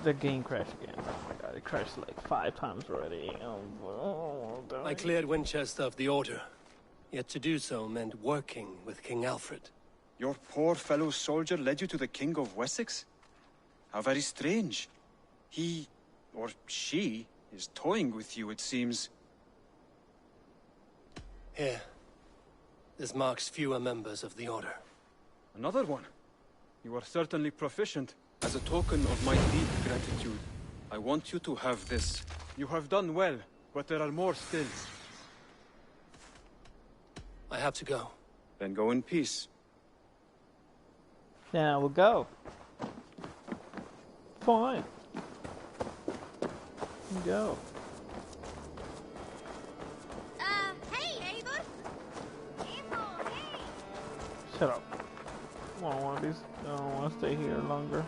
The game crashed again. Oh my god, it crashed like 5 times already. I cleared Winchester of the Order. Yet to do so meant working with King Alfred. Your poor fellow soldier led you to the King of Wessex? How very strange. He, or she, is toying with you, it seems. Here. This marks fewer members of the Order. Another one? You are certainly proficient. As a token of my deep gratitude, I want you to have this. You have done well, but there are more still. I have to go. Then go in peace. Now we'll go. Fine. Go. Hey, Ava! Ava, hey! Shut up. I don't want these. I don't want to stay here longer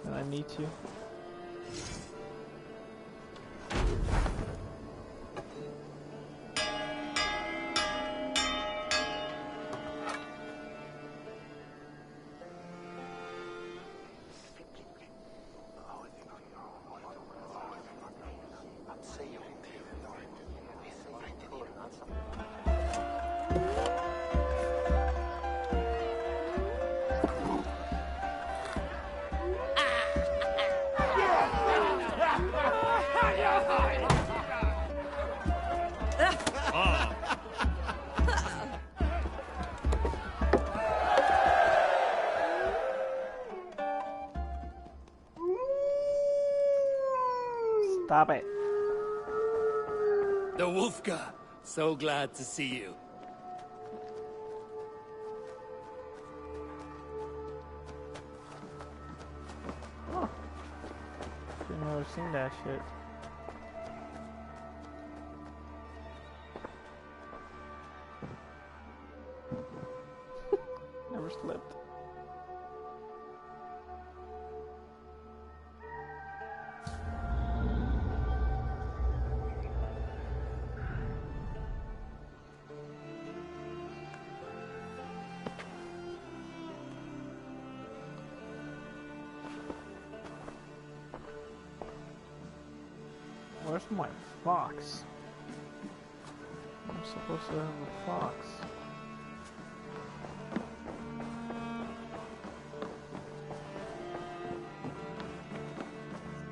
than I need to. Stop it. The Wolfgar! So glad to see you. Huh. I've never seen that shit. Never slept. Where's my fox? I'm supposed to have a fox.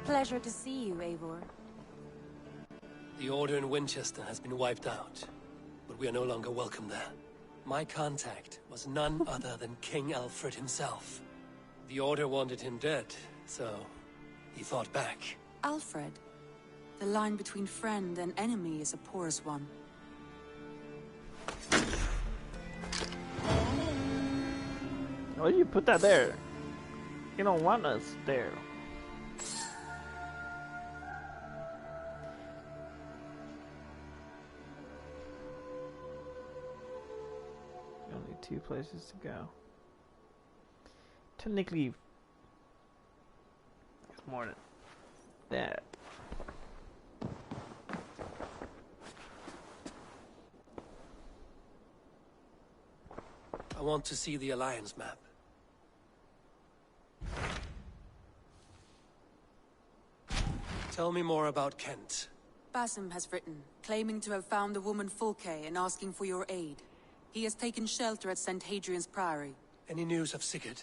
Pleasure to see you, Eivor. The Order in Winchester has been wiped out, but we are no longer welcome there. My contact was none other than King Alfred himself. The Order wanted him dead, so he fought back. Alfred? The line between friend and enemy is a porous one. Why did you put that there? You don't want us there. Only 2 places to go. Technically, it's more than that. I want to see the Alliance map. Tell me more about Kent. Basim has written, claiming to have found the woman Fulke and asking for your aid. He has taken shelter at St. Hadrian's Priory. Any news of Sigurd?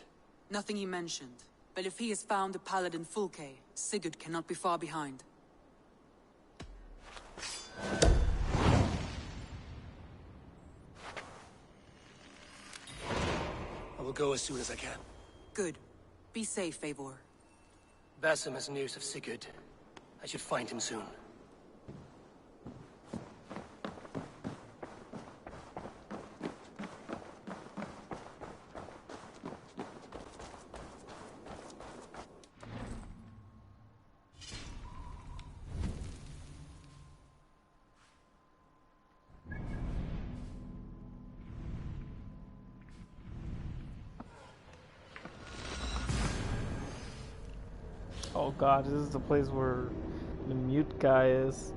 Nothing he mentioned. But if he has found the paladin Fulke, Sigurd cannot be far behind. I will go as soon as I can. Good. Be safe, Eivor. Basim has news of Sigurd. I should find him soon. Oh god, this is the place where the mute guy is.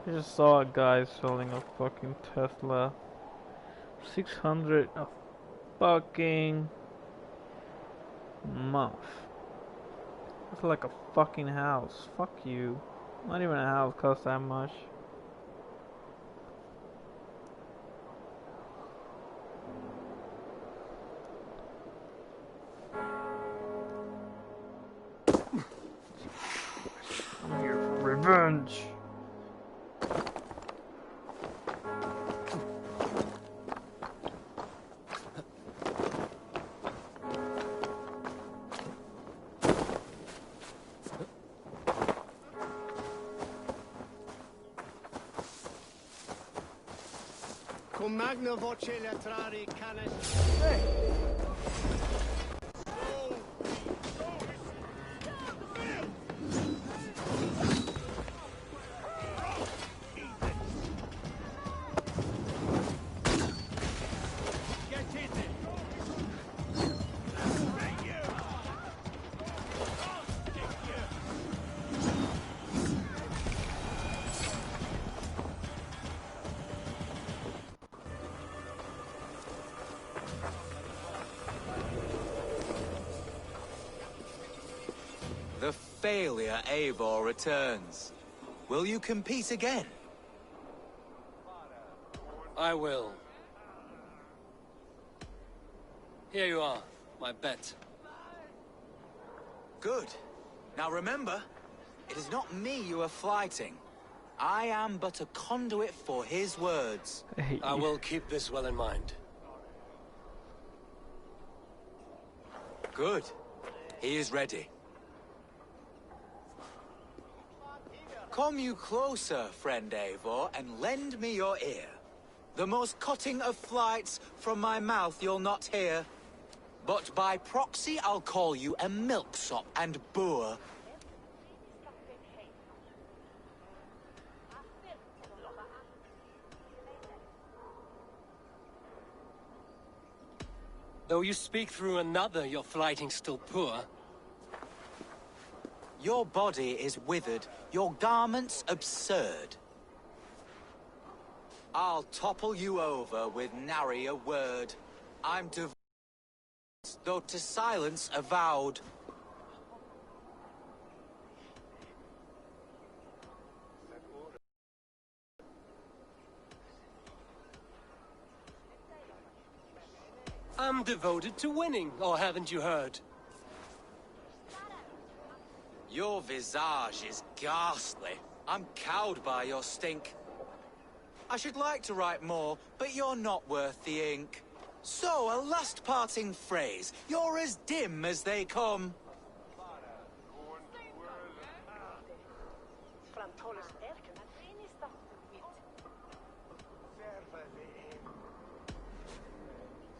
I just saw a guy selling a fucking Tesla. 600 a fucking month. It's like a fucking house. Fuck you. Not even a house costs that much. I'm here for revenge. Con magna voce latrari canet. The failure Eivor returns. Will you compete again? I will. Here you are, my bet. Good. Now remember, it is not me you are flighting. I am but a conduit for his words. I will keep this well in mind. Good. He is ready. Come you closer, friend Eivor, and lend me your ear. The most cutting of flights from my mouth you'll not hear. But by proxy I'll call you a milksop and boor. Though you speak through another, your flighting's still poor. Your body is withered, your garments absurd. I'll topple you over with nary a word. I'm divorced, though to silence avowed. I'm devoted to winning, or haven't you heard? Your visage is ghastly. I'm cowed by your stink. I should like to write more, but you're not worth the ink. So, a last parting phrase. You're as dim as they come.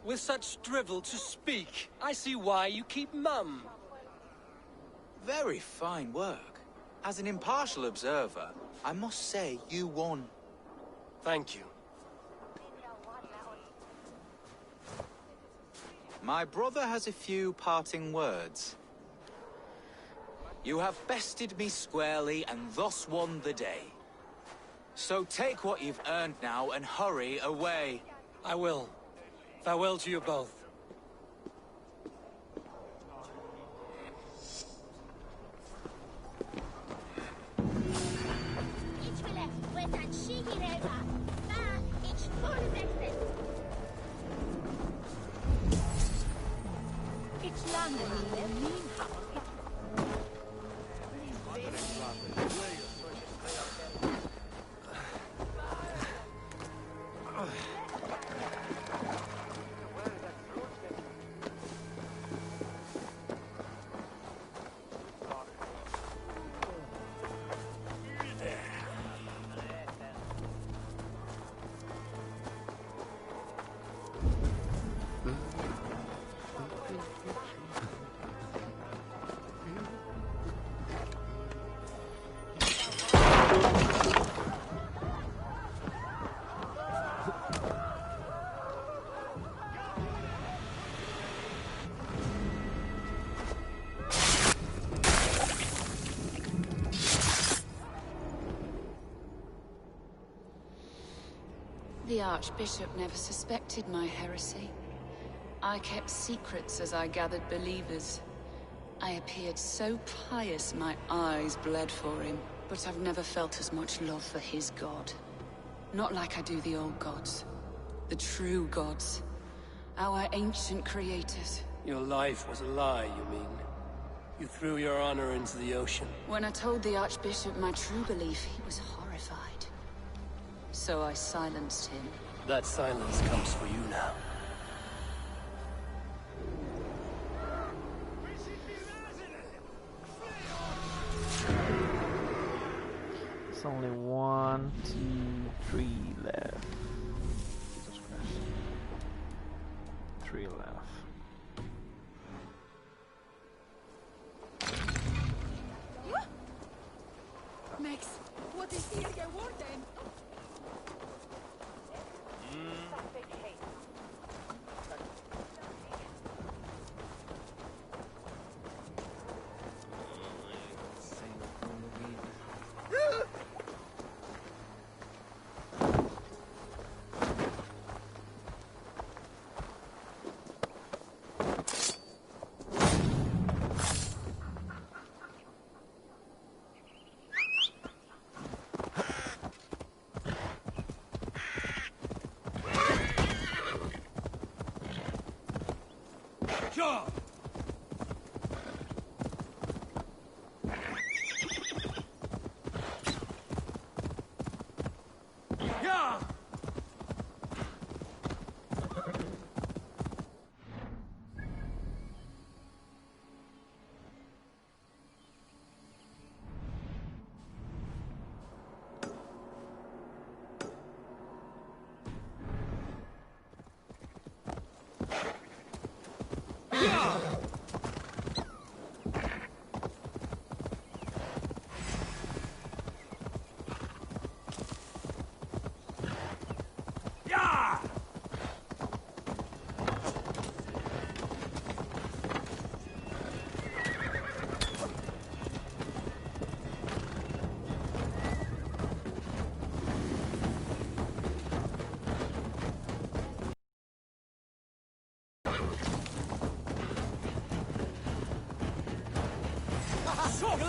With such drivel to speak, I see why you keep mum. Very fine work. As an impartial observer, I must say you won. Thank you. My brother has a few parting words. You have bested me squarely and thus won the day. So take what you've earned now and hurry away. I will. Farewell to you both. The Archbishop never suspected my heresy. I kept secrets as I gathered believers. I appeared so pious my eyes bled for him. But I've never felt as much love for his god. Not like I do the old gods. The true gods. Our ancient creators. Your life was a lie, you mean? You threw your honor into the ocean. When I told the Archbishop my true belief, he was horrified. So I silenced him. That silence comes for you now. It's only 1, 2, 3 left. Jesus Christ. 3 left. Max, what is here geworden?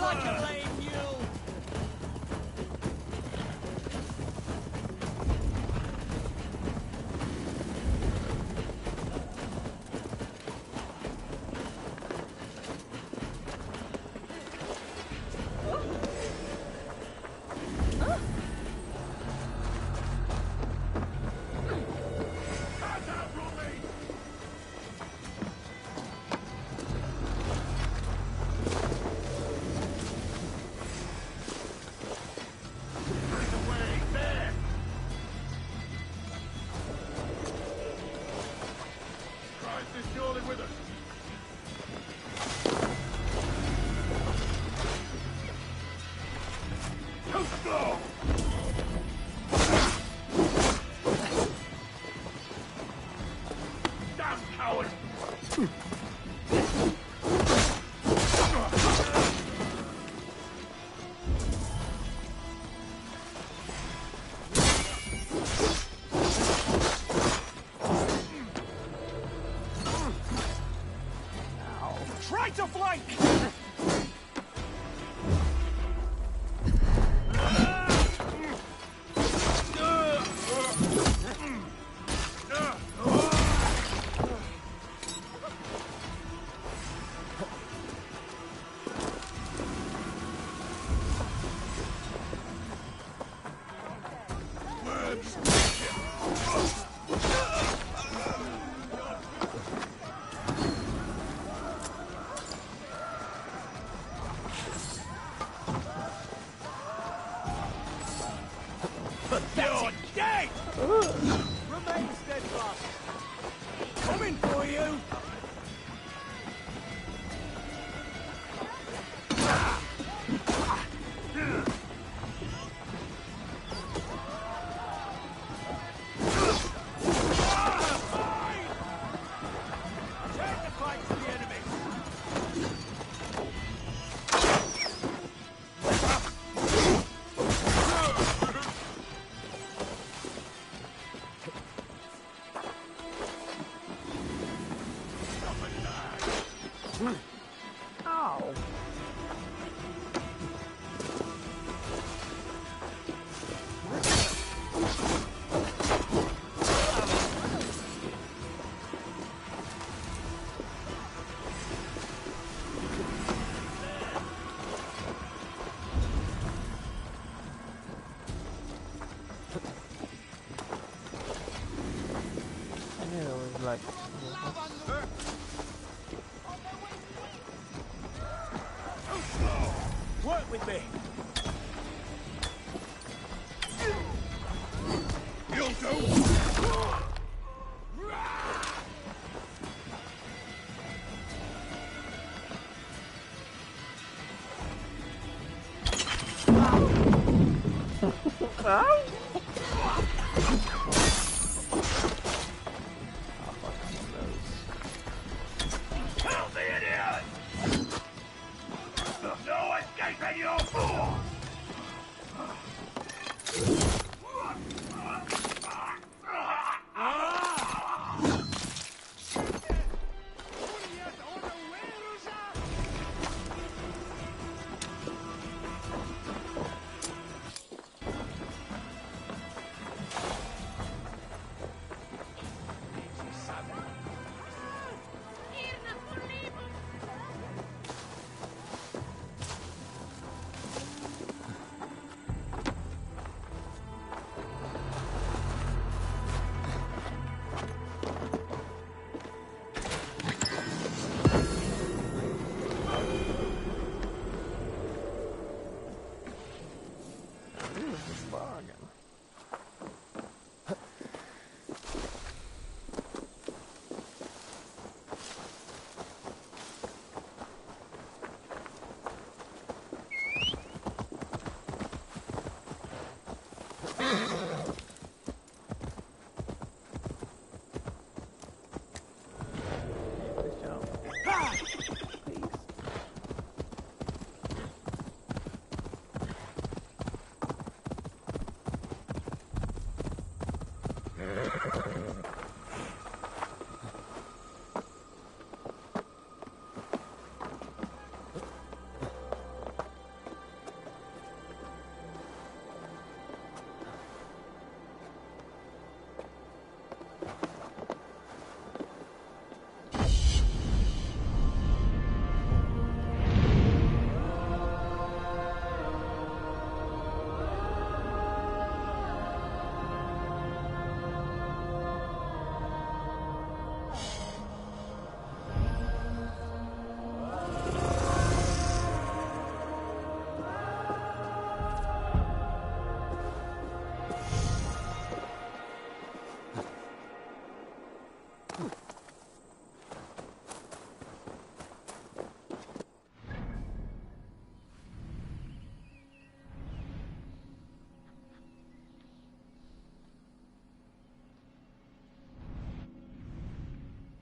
You're like a lame mule! Try to flank! like. Work with me. You'll do. Help the idiot! No escaping your force!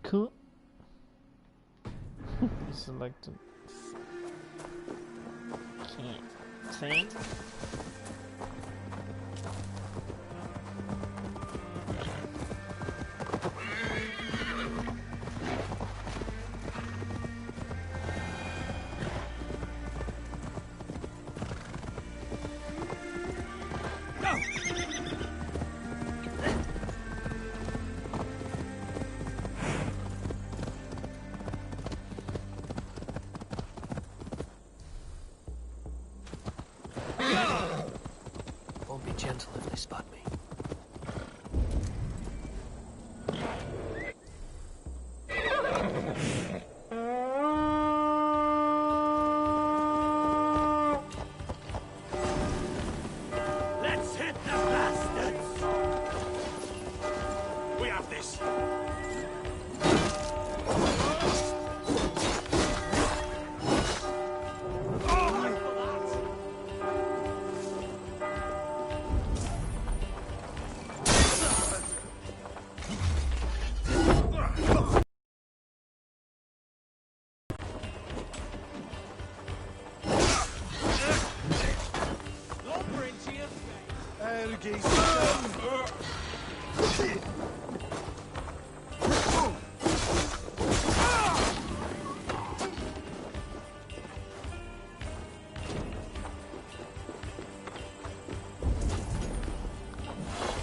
Cool. Select. Can't see. Won't be gentle if they spot me. Let's hit the bastards! We have this!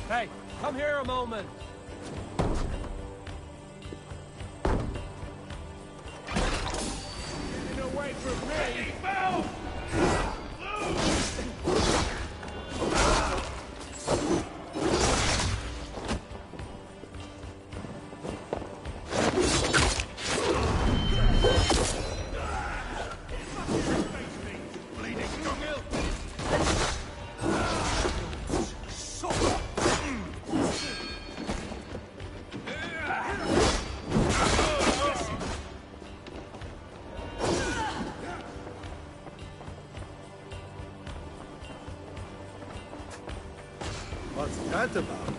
Hey, come here a moment. Getting away from me. What's that about?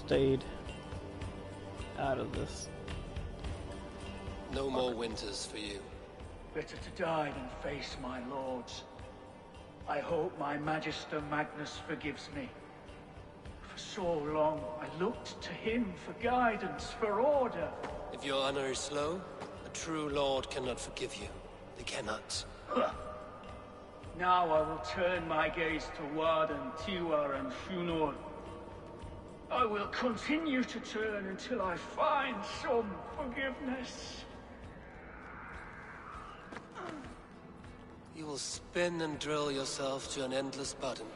Stayed out of this. No more winters for you. Better to die than face my lords. I hope my Magister Magnus forgives me. For so long, I looked to him for guidance, for order. If your honor is slow, a true lord cannot forgive you. They cannot. Now I will turn my gaze to Warden, Tiwar, and Shunor. I will continue to turn until I find some forgiveness. You will spin and drill yourself to an endless button.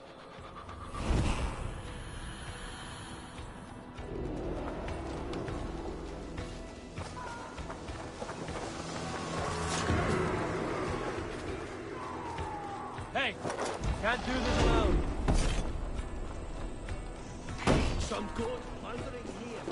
Hey! Can't do this alone! Some good wandering here.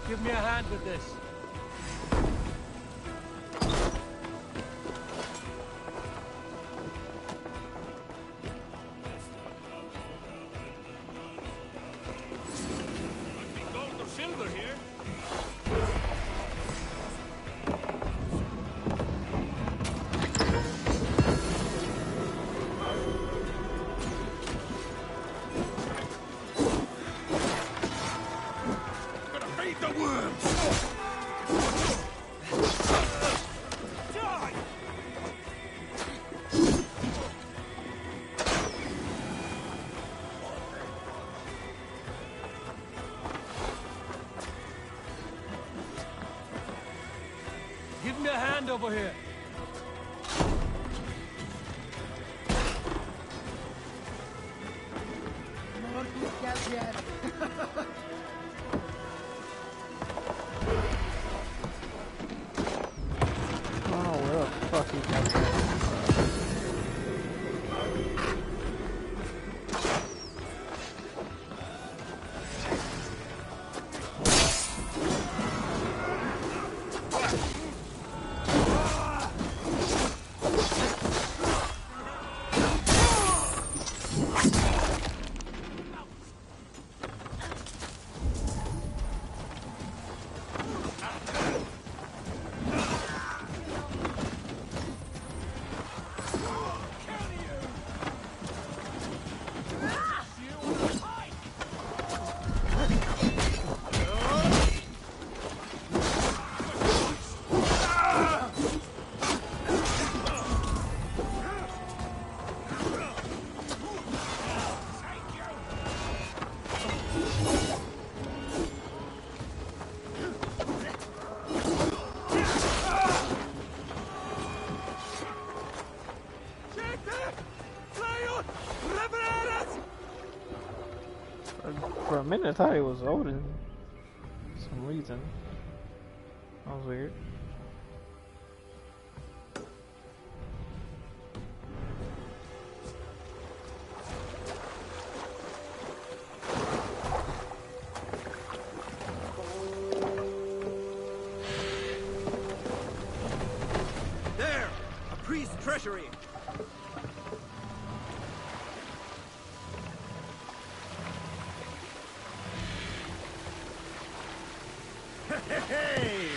Give me a hand with this. Gold or silver here? Give me a hand over here. Oh, where the fuck he got that? For a minute, I thought it was Odin. For some reason. That was weird. There! A priest's treasury! Hey!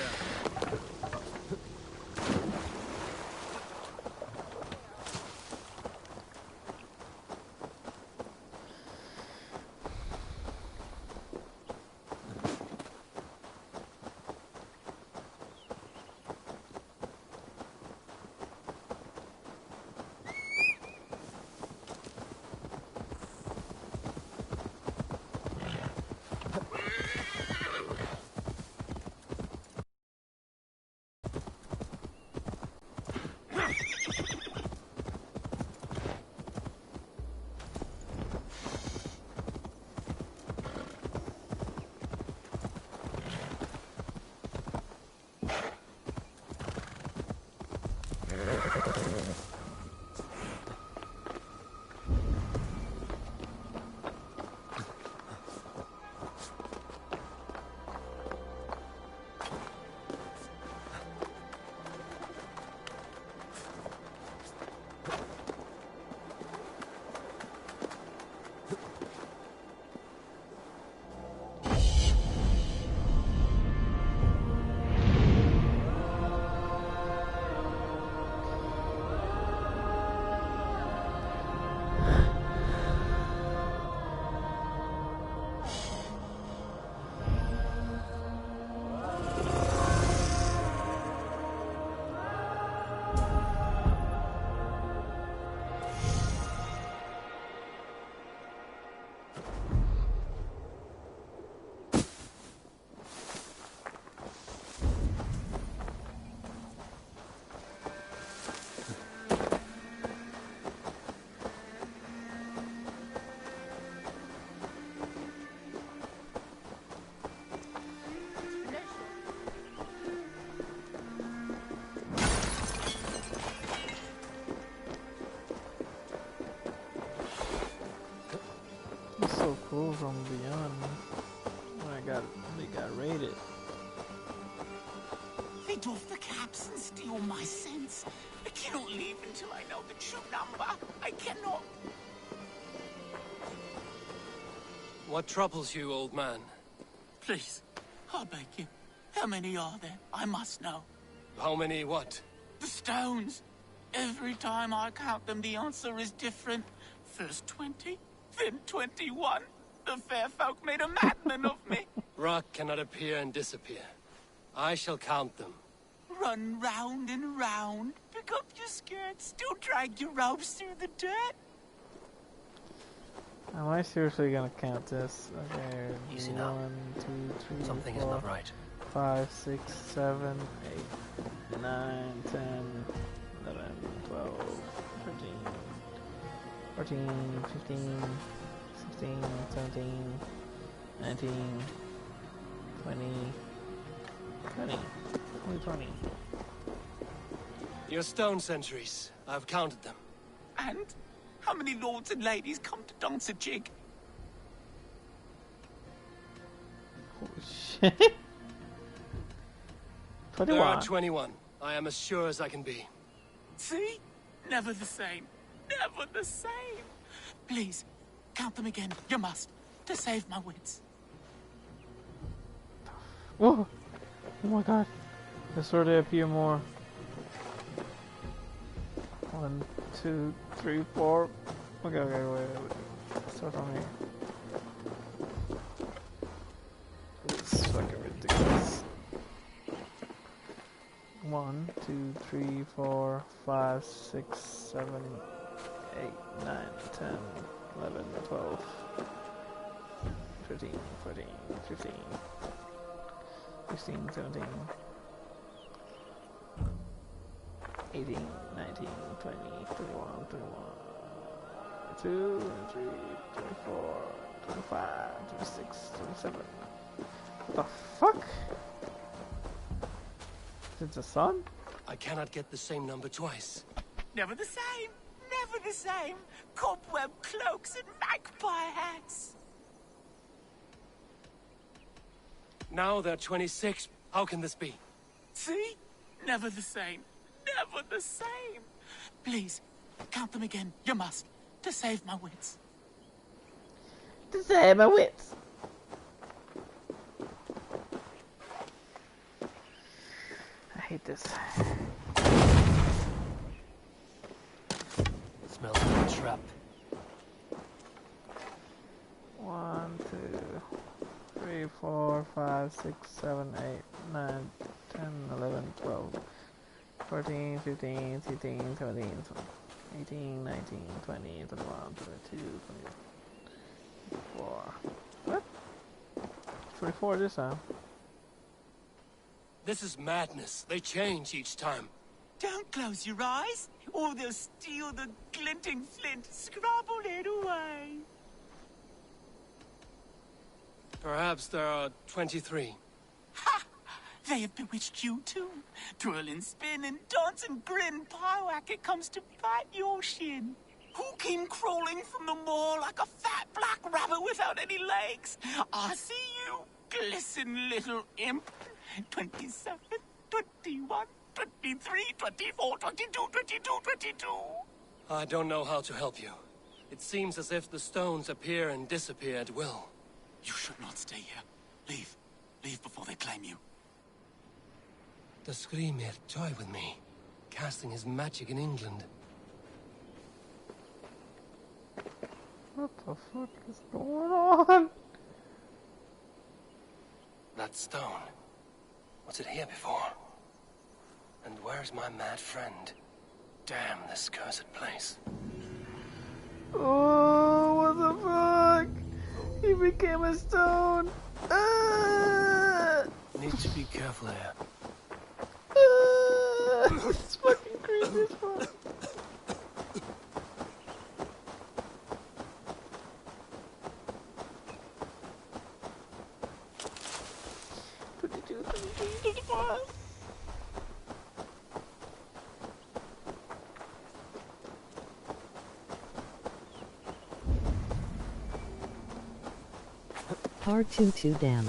It's so cool from beyond. They got raided. They doff the caps and steal my sense. I cannot leave until I know the true number. I cannot. What troubles you, old man? Please, I beg you. How many are there? I must know. How many what? The stones. Every time I count them, the answer is different. First 20, then 21. The fair folk made a madman of me. Rock cannot appear and disappear. I shall count them. Run round and round, pick up your skirts, still drag your robes through the dirt. Am I seriously gonna count this? Okay, Easy now. 1, 2, 3, Something 4, is not right. 5, 6, 7, 8, 9, 10, 11, 12, 13, 14, 15, 16, 17, 19, 20, 20. Only 20. Your stone sentries. I've counted them. And how many lords and ladies come to dance a jig? Holy shit. 21. There are 21. I am as sure as I can be. See? Never the same. Never the same. Please, count them again. You must. To save my wits. Whoa! Oh my god. They sort of appear more. 1, 2, 3, 4. Okay, wait. Start from here. This is fucking ridiculous. 1, 2, 3, 4, 5, 6, 7, 8, 9, 10, 11, 12, 13, 14, 15, 16, 17, 18, 19, 20, 21, 22, 23, 24, 25, 26, 27. What the fuck? Is it the sun? I cannot get the same number twice. Never the same. Never the same. Cobweb cloaks and magpie hats. Now there are 26. How can this be? See? Never the same. Never the same. Please, count them again. You must. To save my wits. To save my wits. I hate this. Smells like a trap. 1, 2, 3, 4, 5, 6, 7, 8, 9, 10, 11, 12, 14, 15, 16, 17, 18, 19, 20, 21, 22, 24. What? 24 this time. This is madness. They change each time. Don't close your eyes, or they'll steal the glinting flint. Scrabble it away. Perhaps there are 23. Ha! They have bewitched you too. Twirl and spin and dance and grin. Pyewack, it comes to bite your shin. Who came crawling from the moor like a fat black rabbit without any legs? I see you, glisten little imp. 27, 21, 23, 24, 22, 22, 22. I don't know how to help you. It seems as if the stones appear and disappear at will. You should not stay here. Leave. Leave before they claim you. The Skrimir toy with me, casting his magic in England. What the fuck is going on? That stone. Was it here before? And where's my mad friend? Damn this cursed place. Oh, what the fuck? He became a stone. Need to be careful here. It's fucking creepy as fuck. R22 Dam.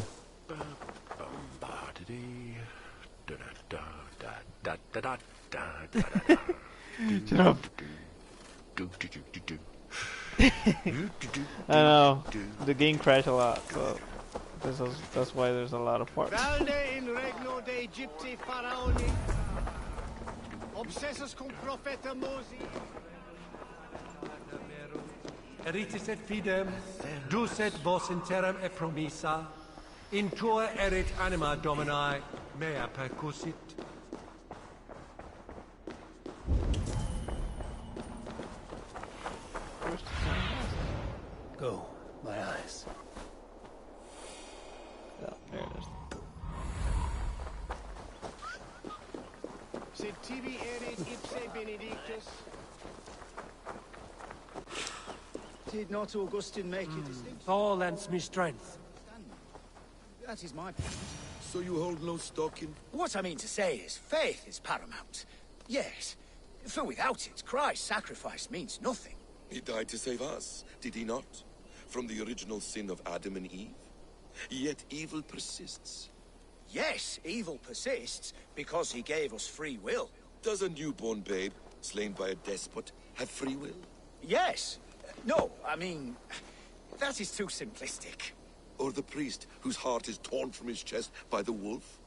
Shut up. I know. The game crashed a lot, so that's why there's a lot of parts. Valde in regno de Egypti faraoni. Obsessus cum profeta Mosi. Eritis et fidem, ducet vos in terram e promissa, In tua erit anima domini, mea percussit. Go, my eyes. Yeah, there it is. Sed tibi erit ipse benedictus. Did not Augustine make a distinction? Thor lends me strength. That is my point. So you hold no stock in... What I mean to say is, faith is paramount. Yes, for without it, Christ's sacrifice means nothing. He died to save us, did he not? From the original sin of Adam and Eve? Yet evil persists. Yes, evil persists because he gave us free will. Does a newborn babe, slain by a despot, have free will? Yes. No, I mean, that is too simplistic. Or the priest whose heart is torn from his chest by the wolf?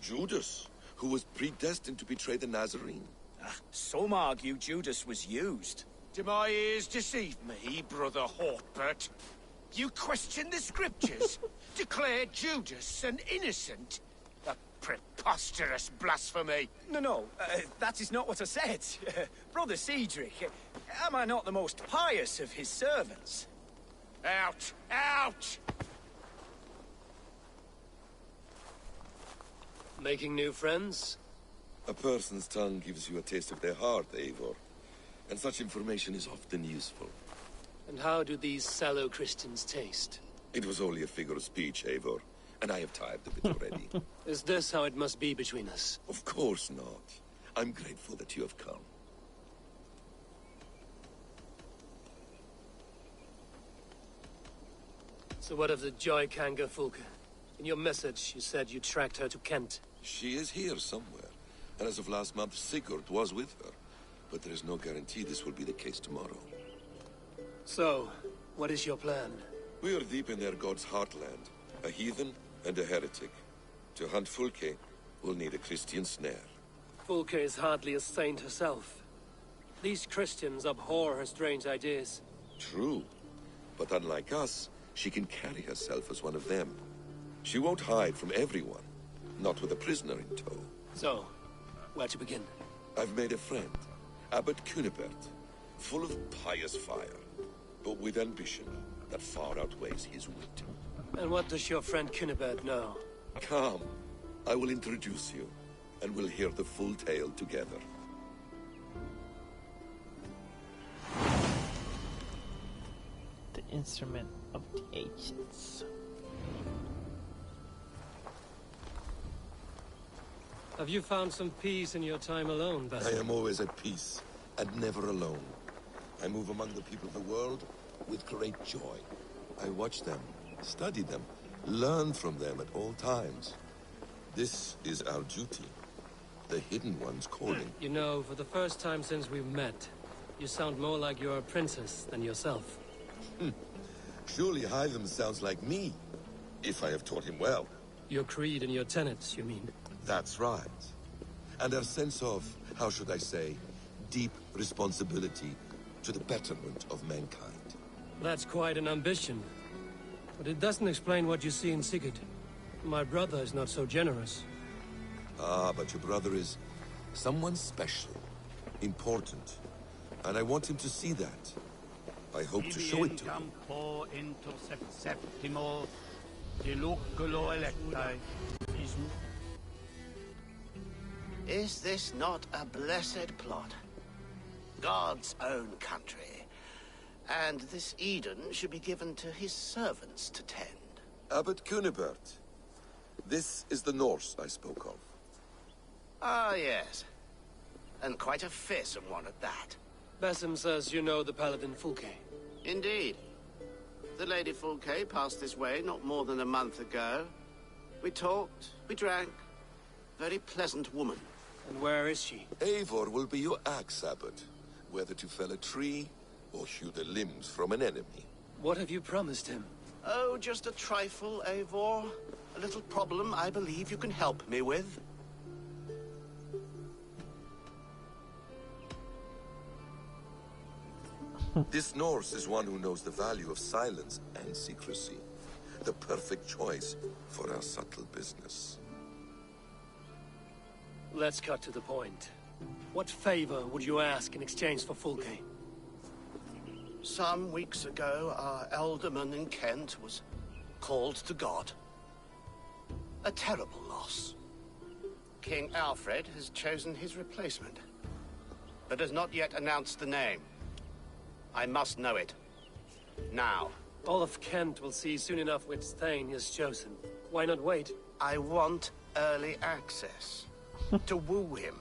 Judas, who was predestined to betray the Nazarene? Some argue Judas was used. Do my ears deceive me, brother Hortbert? You question the scriptures? Declare Judas an innocent? A preposterous blasphemy! No, that is not what I said. Brother Cedric, am I not the most pious of his servants? Out! Out! Making new friends? A person's tongue gives you a taste of their heart, Eivor. And such information is often useful. And how do these sallow Christians taste? It was only a figure of speech, Eivor. And I have tired of it already. Is this how it must be between us? Of course not. I'm grateful that you have come. So what of the Joy Kanga Fulke? In your message, you said you tracked her to Kent. She is here somewhere. And as of last month, Sigurd was with her. But there is no guarantee this will be the case tomorrow. So, what is your plan? We are deep in their god's heartland. A heathen and a heretic. To hunt Fulke, we'll need a Christian snare. Fulke is hardly a saint herself. These Christians abhor her strange ideas. True. But unlike us, she can carry herself as one of them. She won't hide from everyone. Not with a prisoner in tow. So, where to begin? I've made a friend. Abbot Cunibert. Full of pious fire. But with ambition that far outweighs his wit. And what does your friend Cunibert know? Come. I will introduce you. And we'll hear the full tale together. The instrument of the ancients. Have you found some peace in your time alone, I Basim? am always at peace, and never alone. I move among the people of the world with great joy. I watch them, study them, learn from them at all times. This is our duty. The Hidden One's calling. You know, for the first time since we've met, you sound more like you're a princess than yourself. Surely Hytham sounds like me, if I have taught him well. Your creed and your tenets, you mean? That's right. And our sense of, how should I say, deep responsibility to the betterment of mankind. That's quite an ambition. But it doesn't explain what you see in Sigurd. My brother is not so generous. Ah, but your brother is someone special, important. And I want him to see that. I hope to show it to him. Is this not a blessed plot? God's own country. And this Eden should be given to his servants to tend. Abbot Cunibert. This is the Norse I spoke of. Ah, yes. And quite a fearsome one at that. Basim says you know the paladin Fulke. Indeed. The Lady Fulke passed this way not more than a month ago. We talked, we drank. Very pleasant woman. And where is she? Eivor will be your axe, Abbot. Whether to fell a tree or hew the limbs from an enemy. What have you promised him? Oh, just a trifle, Eivor. A little problem I believe you can help me with. This Norse is one who knows the value of silence and secrecy. the perfect choice for our subtle business. Let's cut to the point. What favor would you ask in exchange for Fulke? Some weeks ago, our alderman in Kent was called to God. A terrible loss. King Alfred has chosen his replacement, but has not yet announced the name. I must know it. Now. All of Kent will see soon enough which Thane he has chosen. Why not wait? I want early access. To woo him,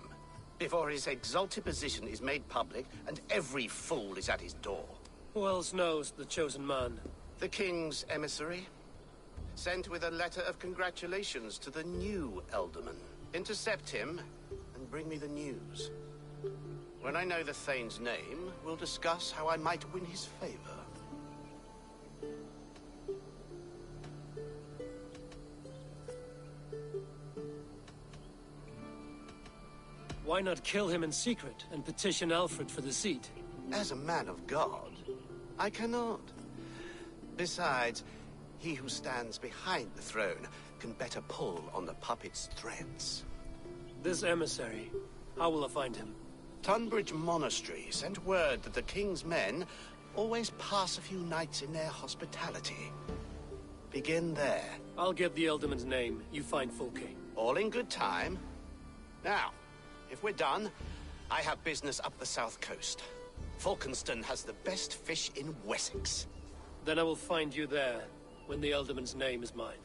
before his exalted position is made public and every fool is at his door. Who else knows the chosen man? The king's emissary, sent with a letter of congratulations to the new alderman. Intercept him and bring me the news. When I know the Thane's name, we'll discuss how I might win his favor. Why not kill him in secret and petition Alfred for the seat? As a man of God, I cannot. Besides, he who stands behind the throne can better pull on the puppet's threads. This emissary, how will I find him? Tunbridge Monastery sent word that the king's men always pass a few nights in their hospitality. Begin there. I'll get the Alderman's name. You find Fulke. All in good time. Now, if we're done, I have business up the south coast. Falkenston has the best fish in Wessex. Then I will find you there, when the Alderman's name is mine.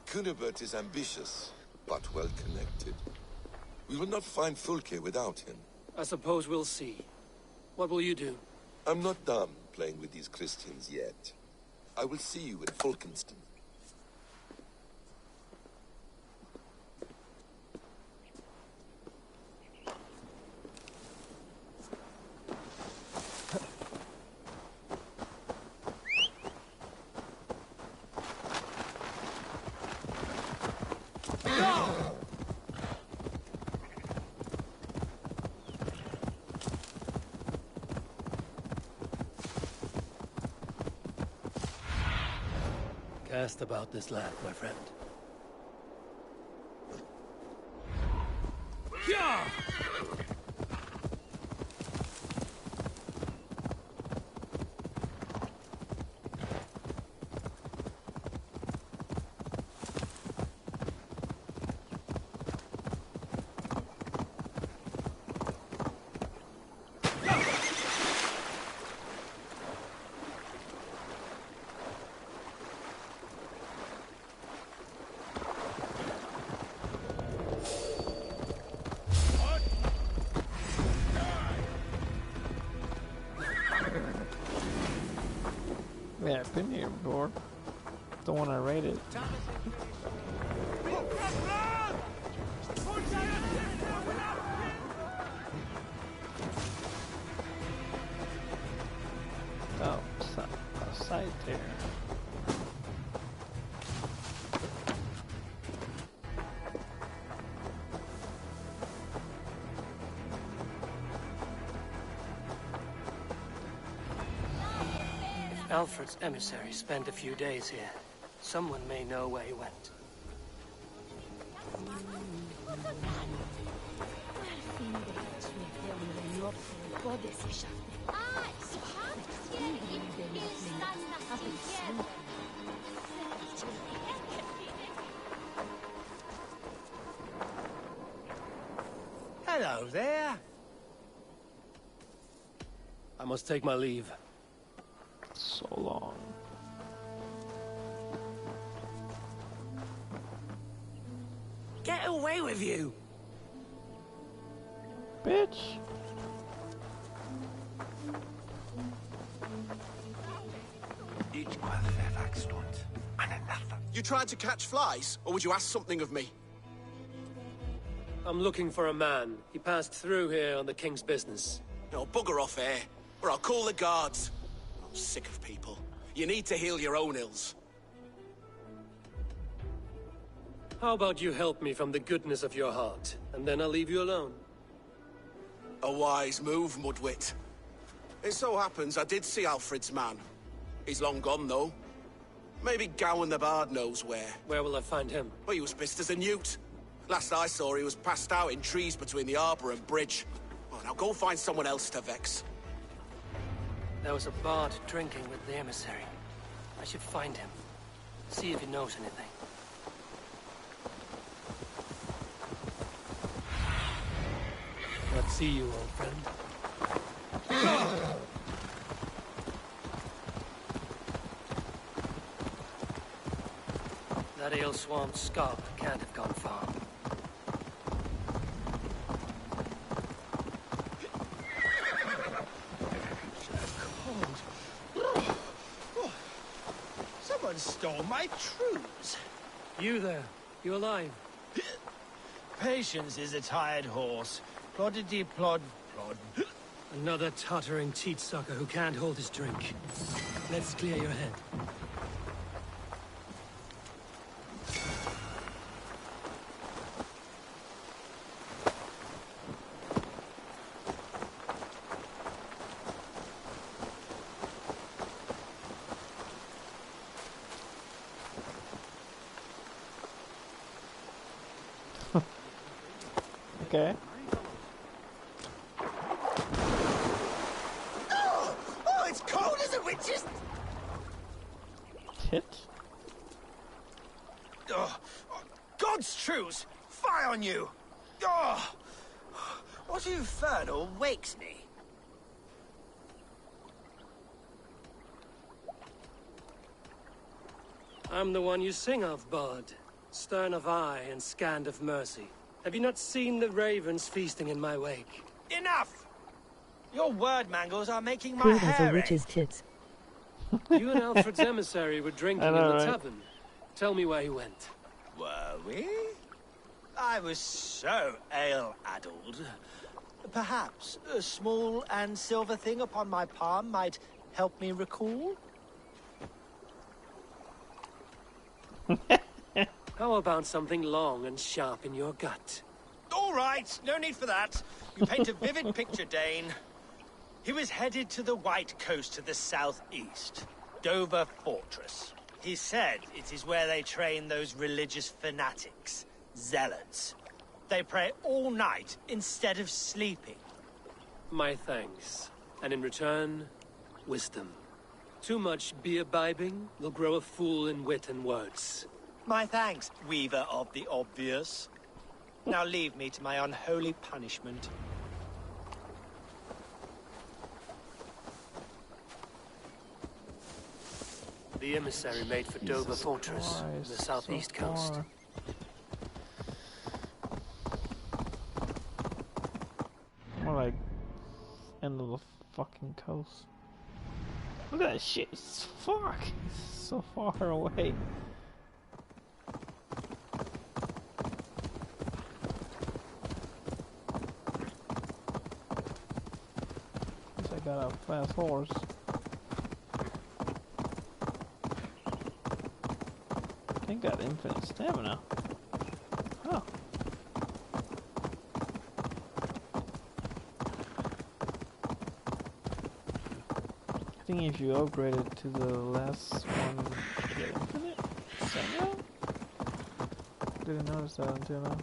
Cunibert is ambitious, but well-connected. We will not find Fulke without him. I suppose we'll see. What will you do? I'm not done playing with these Christians yet. I will see you in Falkenston. Cast about this land, my friend. Yeah! Yeah, I've been here before. The one I raided. Oh, a sight there. Alfred's emissary spent a few days here. Someone may know where he went. Hello there. I must take my leave. So long. Get away with you! Bitch! You tried to catch flies, or would you ask something of me? I'm looking for a man. He passed through here on the king's business. No, bugger off here, or I'll call the guards. I'm sick of people. You need to heal your own ills. How about you help me from the goodness of your heart, and then I'll leave you alone. A wise move, Mudwit. It so happens I did see Alfred's man. He's long gone, though. Maybe Gowan the Bard knows where. Where will I find him? Well, he was pissed as a newt. Last I saw, he was passed out in trees between the arbor and bridge. Well, now go find someone else to vex. There was a bard drinking with the emissary. I should find him. See if he knows anything. Let's see you, old friend. That ale swamp scarp can't have gone far. Someone stole my trews. You there. You alive? Patience is a tired horse. Ploddity plod plod. Another tottering teat sucker who can't hold his drink. Let's clear your head. Okay. Oh, it's cold as a witch's. Tit? Oh, God's truce! Fie on you! Oh, what infernal wakes me? I'm the one you sing of, Bard. Stern of eye and scanned of mercy. Have you not seen the ravens feasting in my wake? Enough! Your word mangles are making my Crude as a hair witch's ache. tits. You and Alfred's emissary were drinking in the tavern. Tell me where he went. Were we? I was so ale-addled. Perhaps a small and silver thing upon my palm might help me recall? How about something long and sharp in your gut? All right, no need for that. You paint a vivid picture, Dane. He was headed to the White Coast to the southeast, Dover Fortress. He said it is where they train those religious fanatics, zealots. They pray all night instead of sleeping. My thanks. And in return, wisdom. Too much beer-bibbing will grow a fool in wit and words. My thanks, weaver of the obvious. Now leave me to my unholy punishment. The emissary made for Dover Fortress, on the southeast coast. More like end of the fucking coast. Look at that shit. It's fuck. It's so far away. Guess I got a fast horse. I think I got infinite stamina. Oh. I think if you upgrade it to the last one, you get infinite stamina? Didn't notice that until now.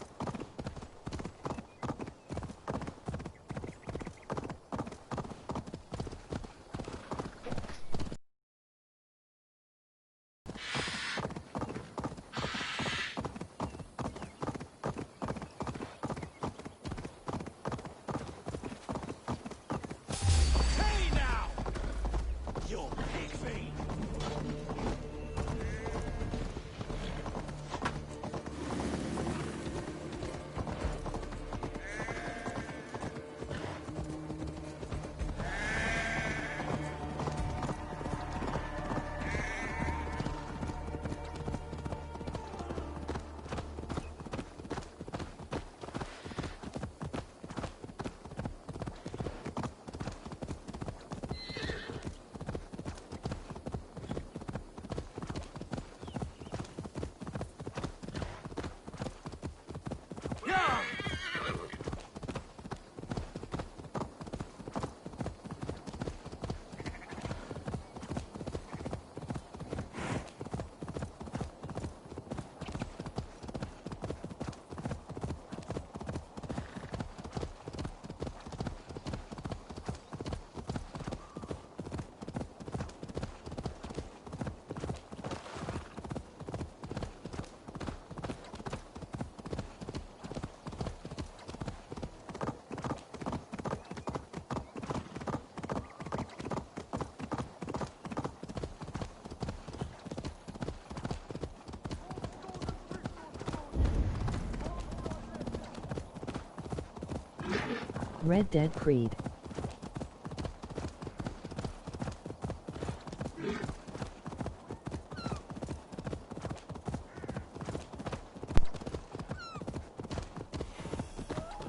Red Dead Creed.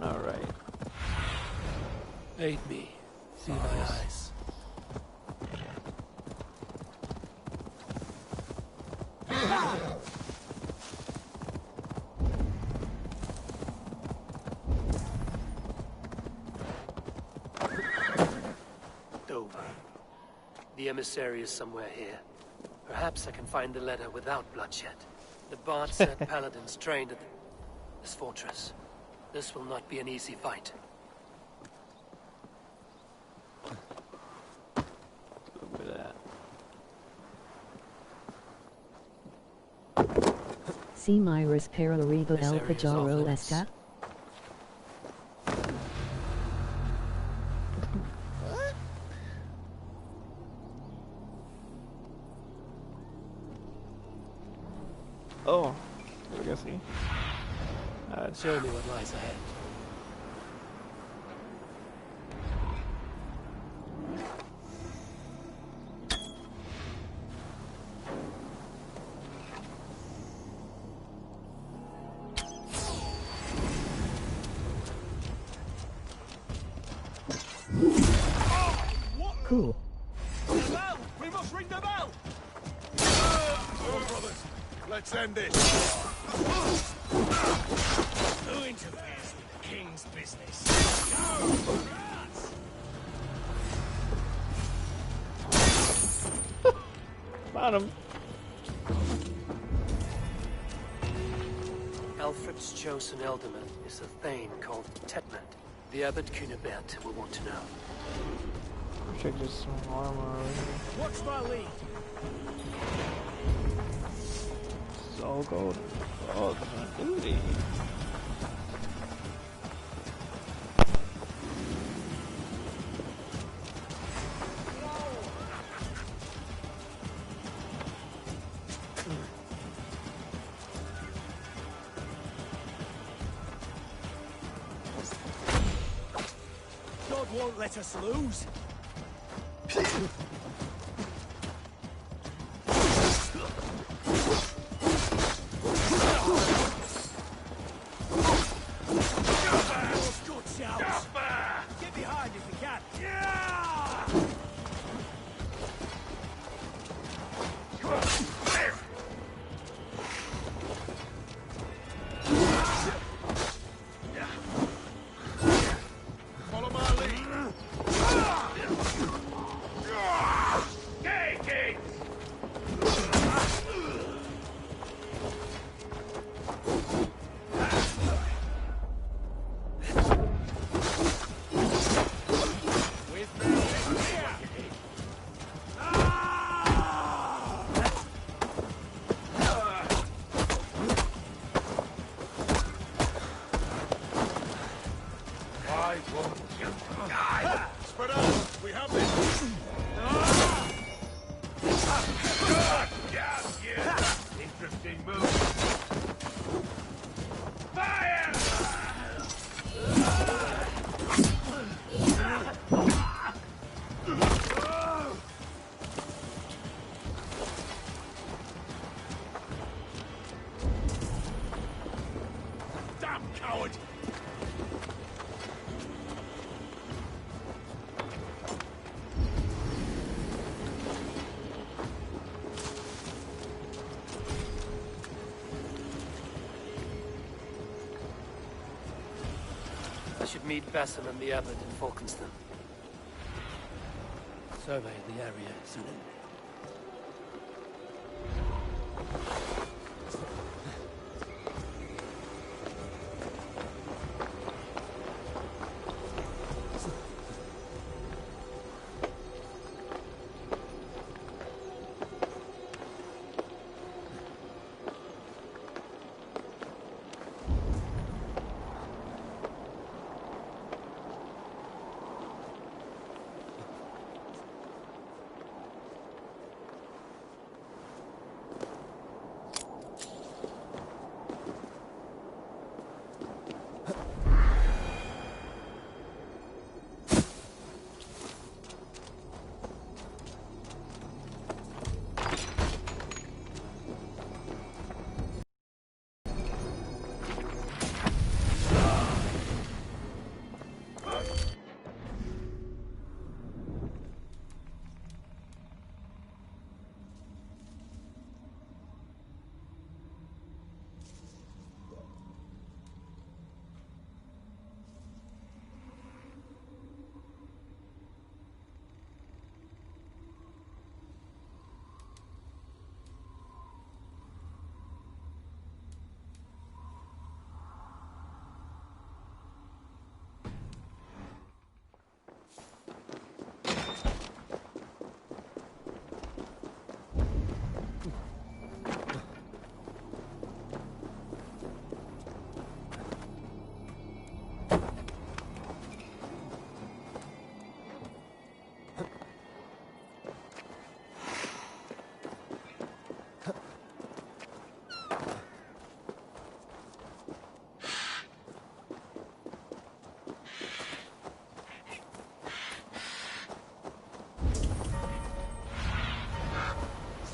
Alright. Aid me. See my eyes. Dover. The emissary is somewhere here. Perhaps I can find the letter without bloodshed. The Bard said paladins trained at this fortress. This will not be an easy fight. Look at that. Si Myris Peralarigo El Pajaro Esta. Oh, I guess see. Show me what lies ahead. Cool. The bell! We must ring the bell! Come on, brothers. Let's end this. Who interferes with the king's business? Bottom. Alfred's chosen ealdorman is a thane called Tetmund. The Abbot Cunibert will want to know. Check just some armor already. What's my lead? It's all gold. Oh, my booty. God won't let us lose. Get behind if you can. Follow my lead. Spread out. We have this. Interesting move. Fire! Damn coward! I should meet Basim and the Abbot in Falkenston. Survey the area soon.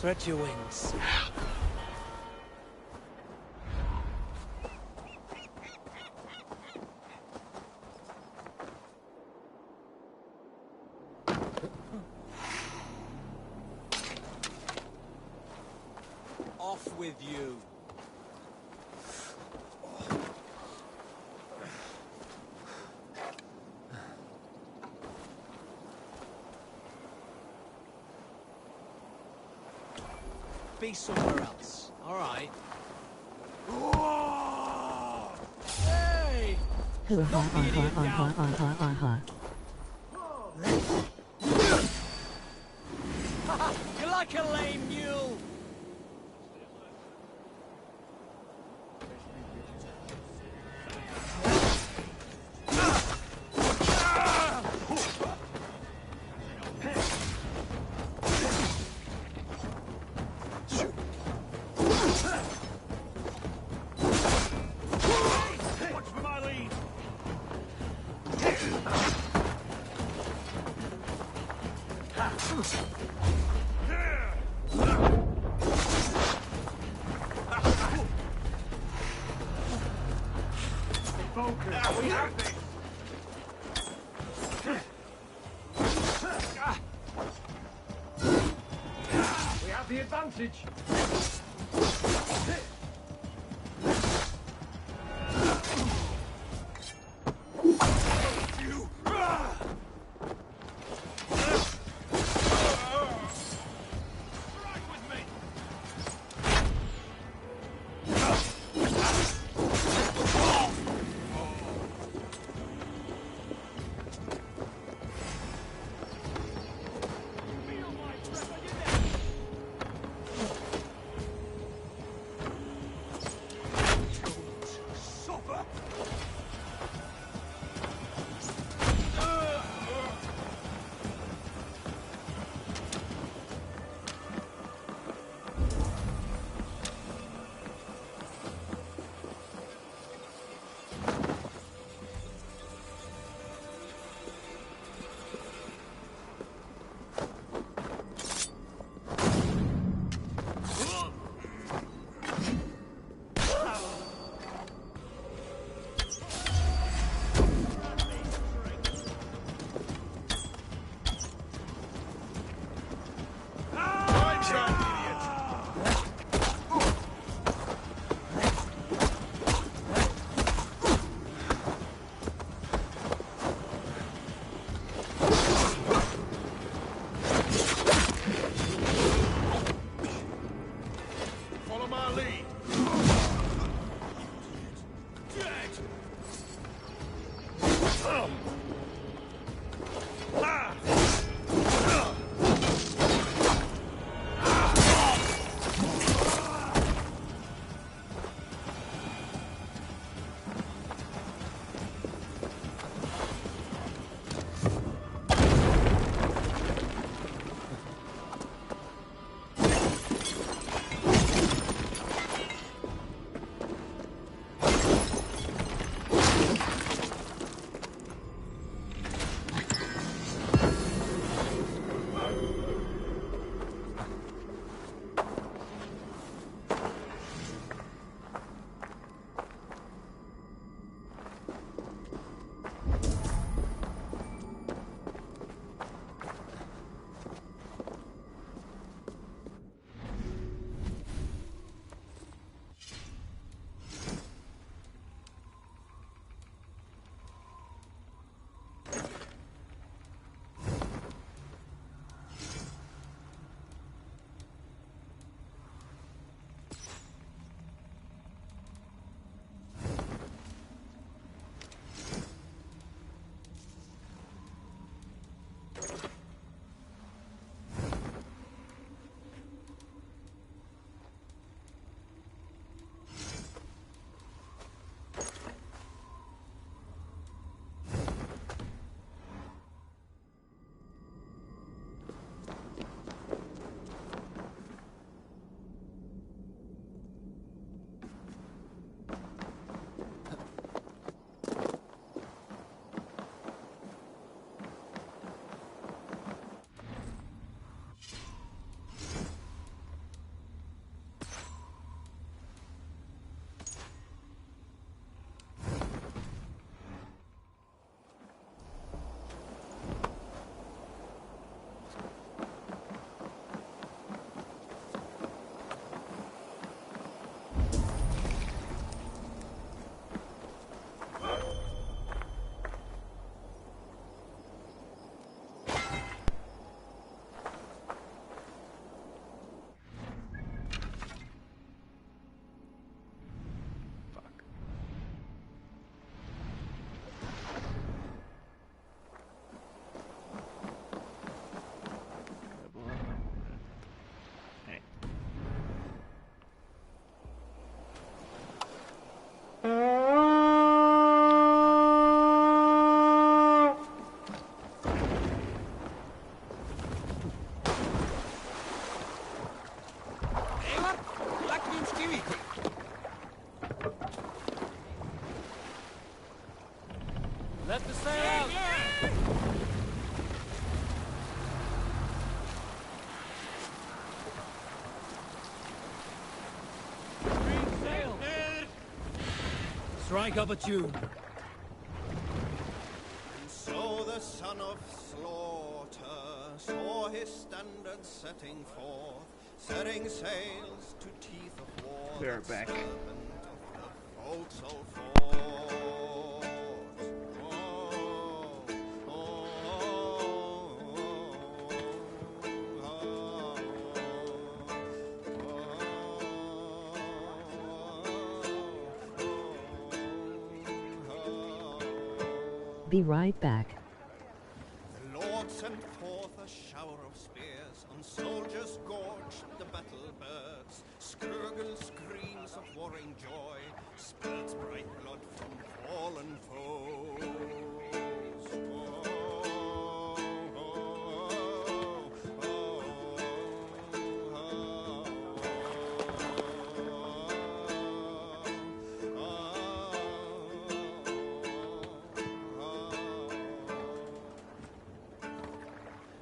Spread your wings. Off with you. Be somewhere else. All right. Hey! You're like a lame mule. We have the advantage. Let the sail out! Green sail! Strike up a tune. And so the son of slaughter saw his standard setting forth, setting sails to teeth of war. We're back. Forecastle fort. Be right back. The Lord sent forth a shower of spears, on soldiers gorged the battle birds. Skruggle screams of warring joy, spills bright blood from fallen foes.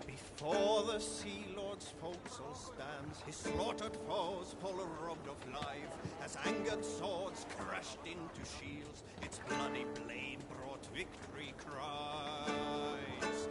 Before the Sea Lord's forecastle stands, his slaughtered foes full robbed of life, as angered swords crashed into shields, its bloody blade brought victory cries.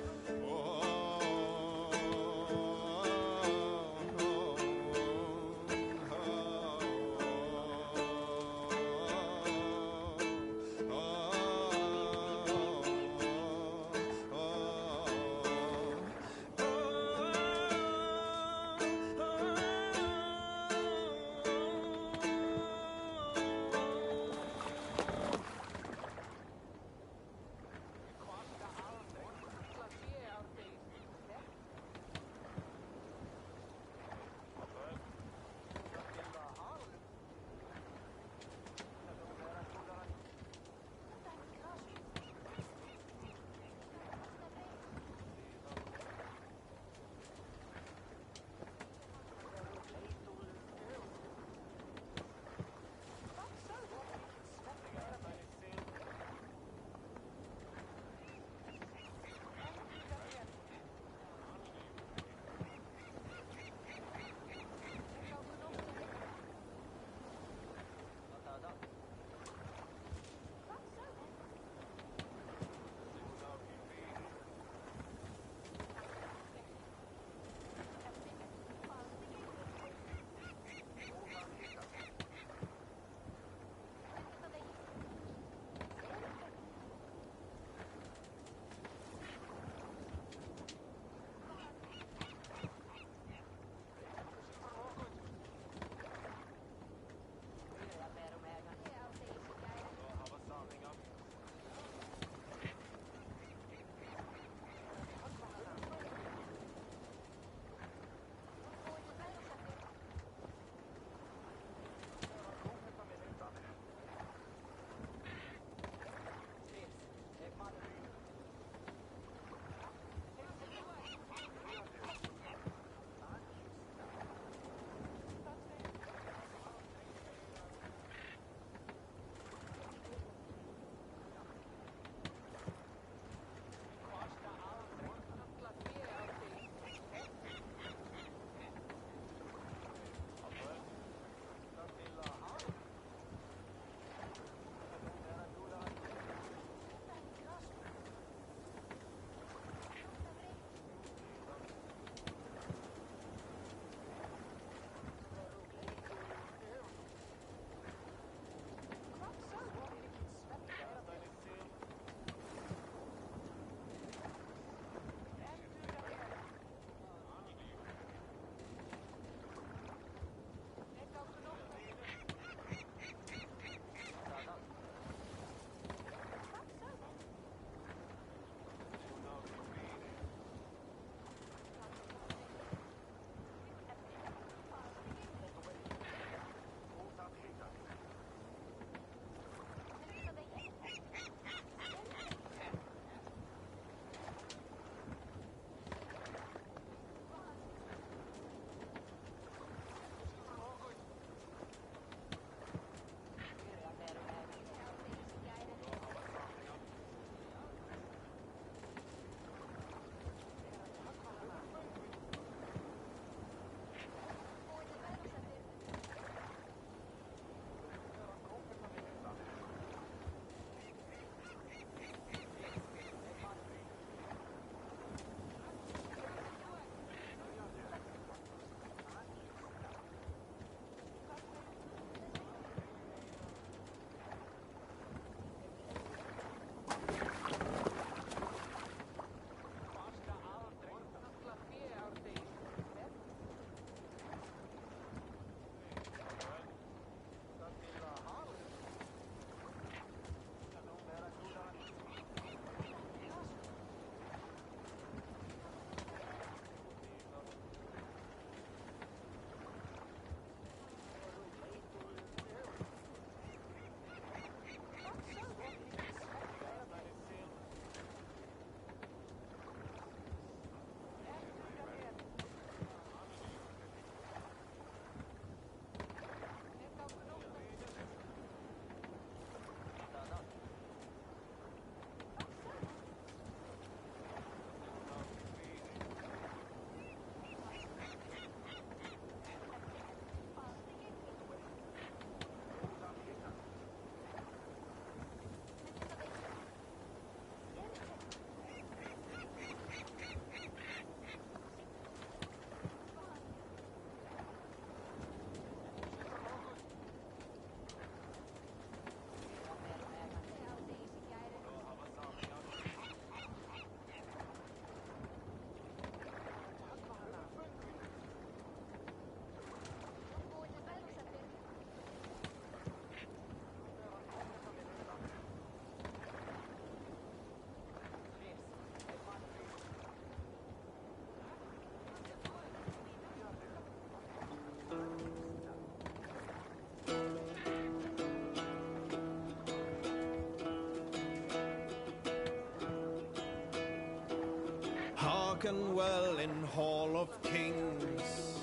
spoken well in Hall of Kings.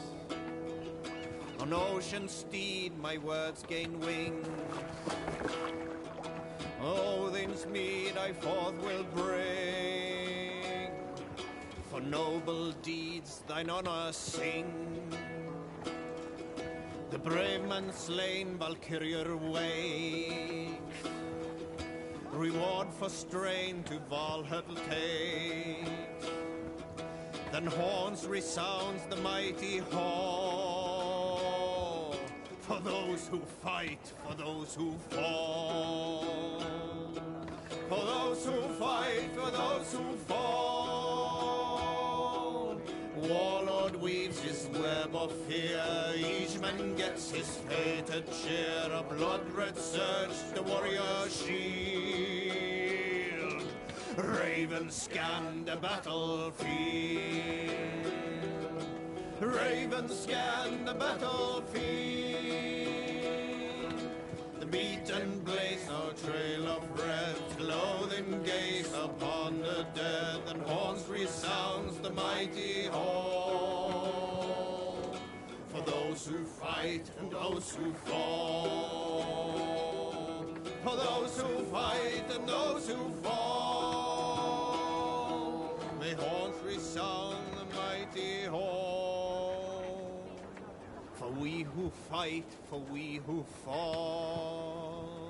On ocean steed my words gain wings. Odin's mead I forth will bring. For noble deeds thine honor sing. The brave man slain Valkyrier waits. Reward for strain to Valhall takes. Then horns resounds the mighty hall. For those who fight, for those who fall. For those who fight, for those who fall. Warlord weaves his web of fear. Each man gets his fated share. A blood-red surge, the warrior shield. Ravens scan the battlefield. Ravens scan the battlefield. The beaten blaze no trail of red. Clothing gaze upon the dead. And horns resounds the mighty hall. For those who fight and those who fall. For those who fight and those who fall. May horns resound the mighty hall. For we who fight, for we who fall.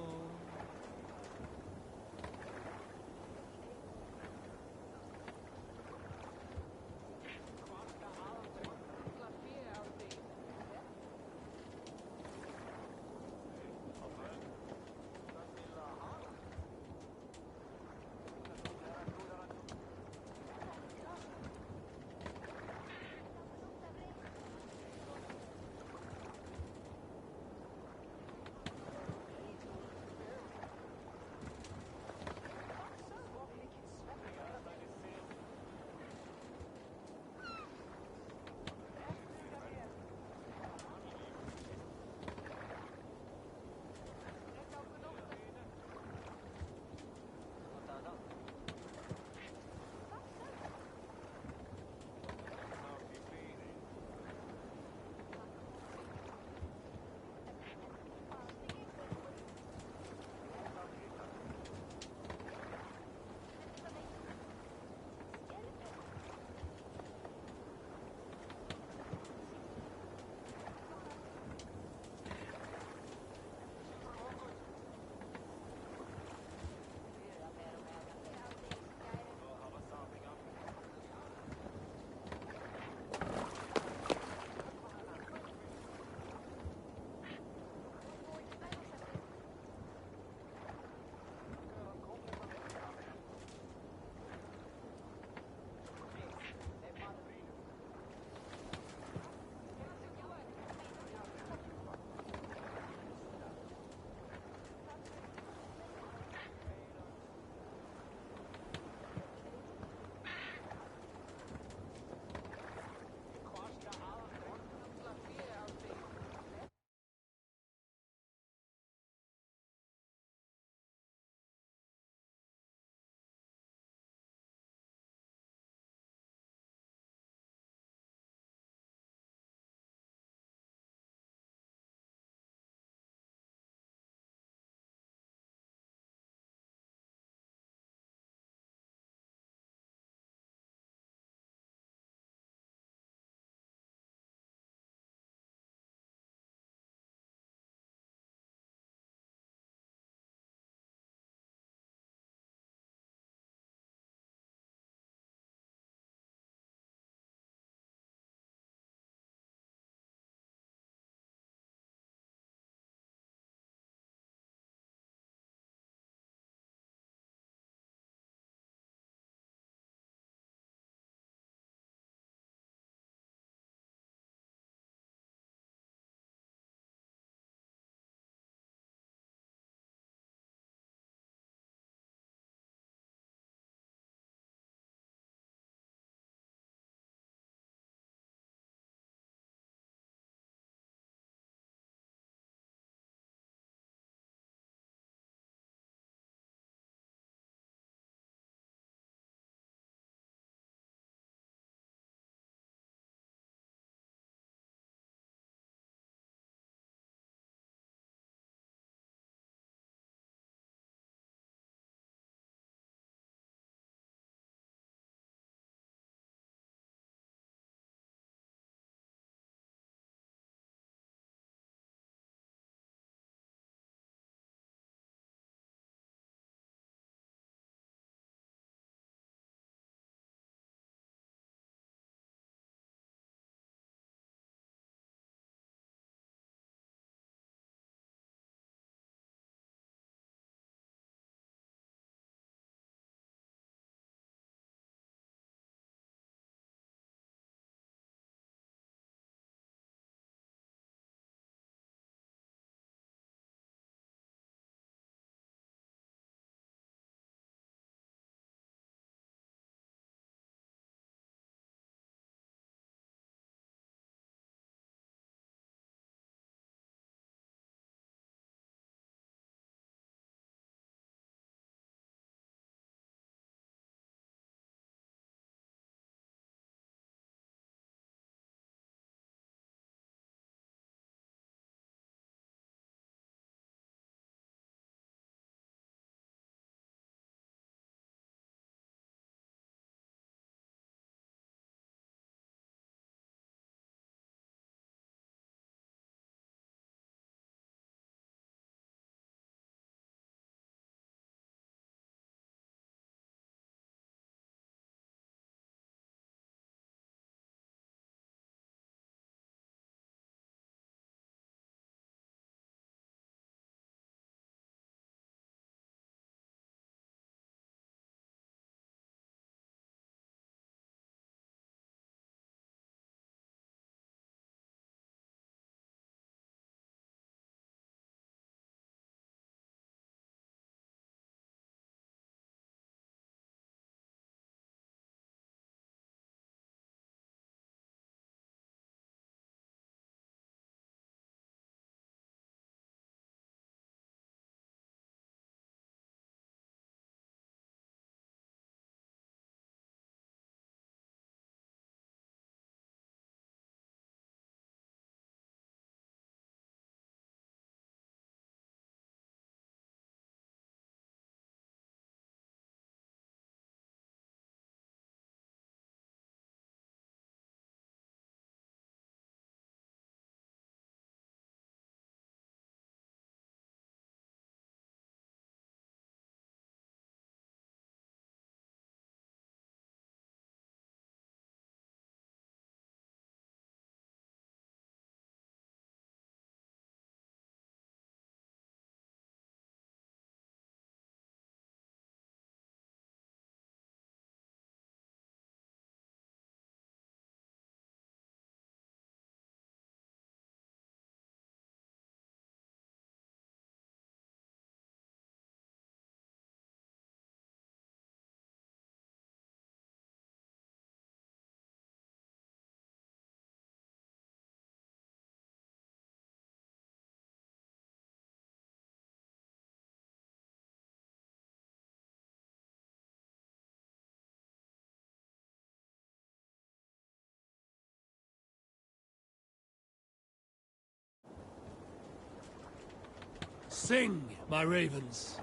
Sing, my ravens.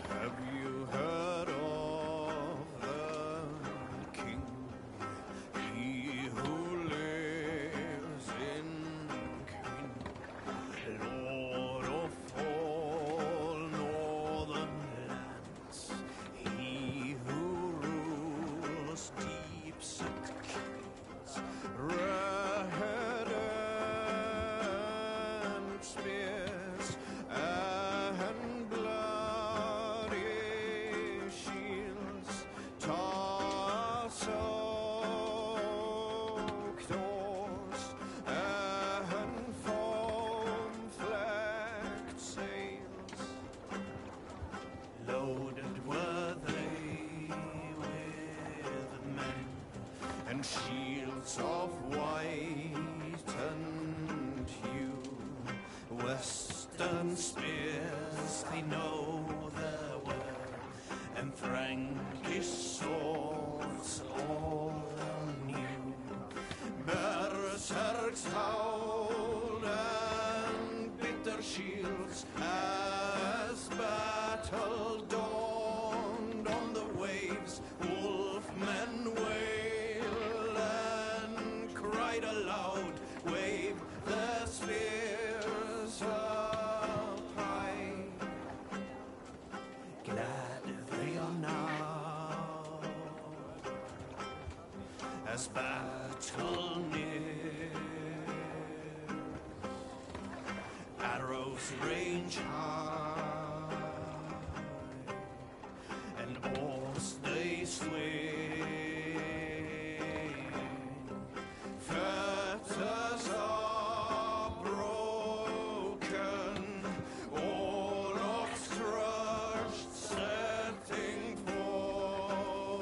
Have you heard of the king? He who lives in Queen, Lord of all northern lands, he who rules deeps and kills, red and spears and bloody shields, tar-soaked oars and foam-flecked sails. Loaded were they with men and shields of white and hue. Western spears, they know their way, and Frankish swords all anew. Berserks howled and bitter shields as battle dawned on the waves. Wolfmen wail and cried aloud, wave their spears up high. Glad they are now as battle near. Arrows range high and oars they swing. Fetters are broken, all ox crushed, setting forth.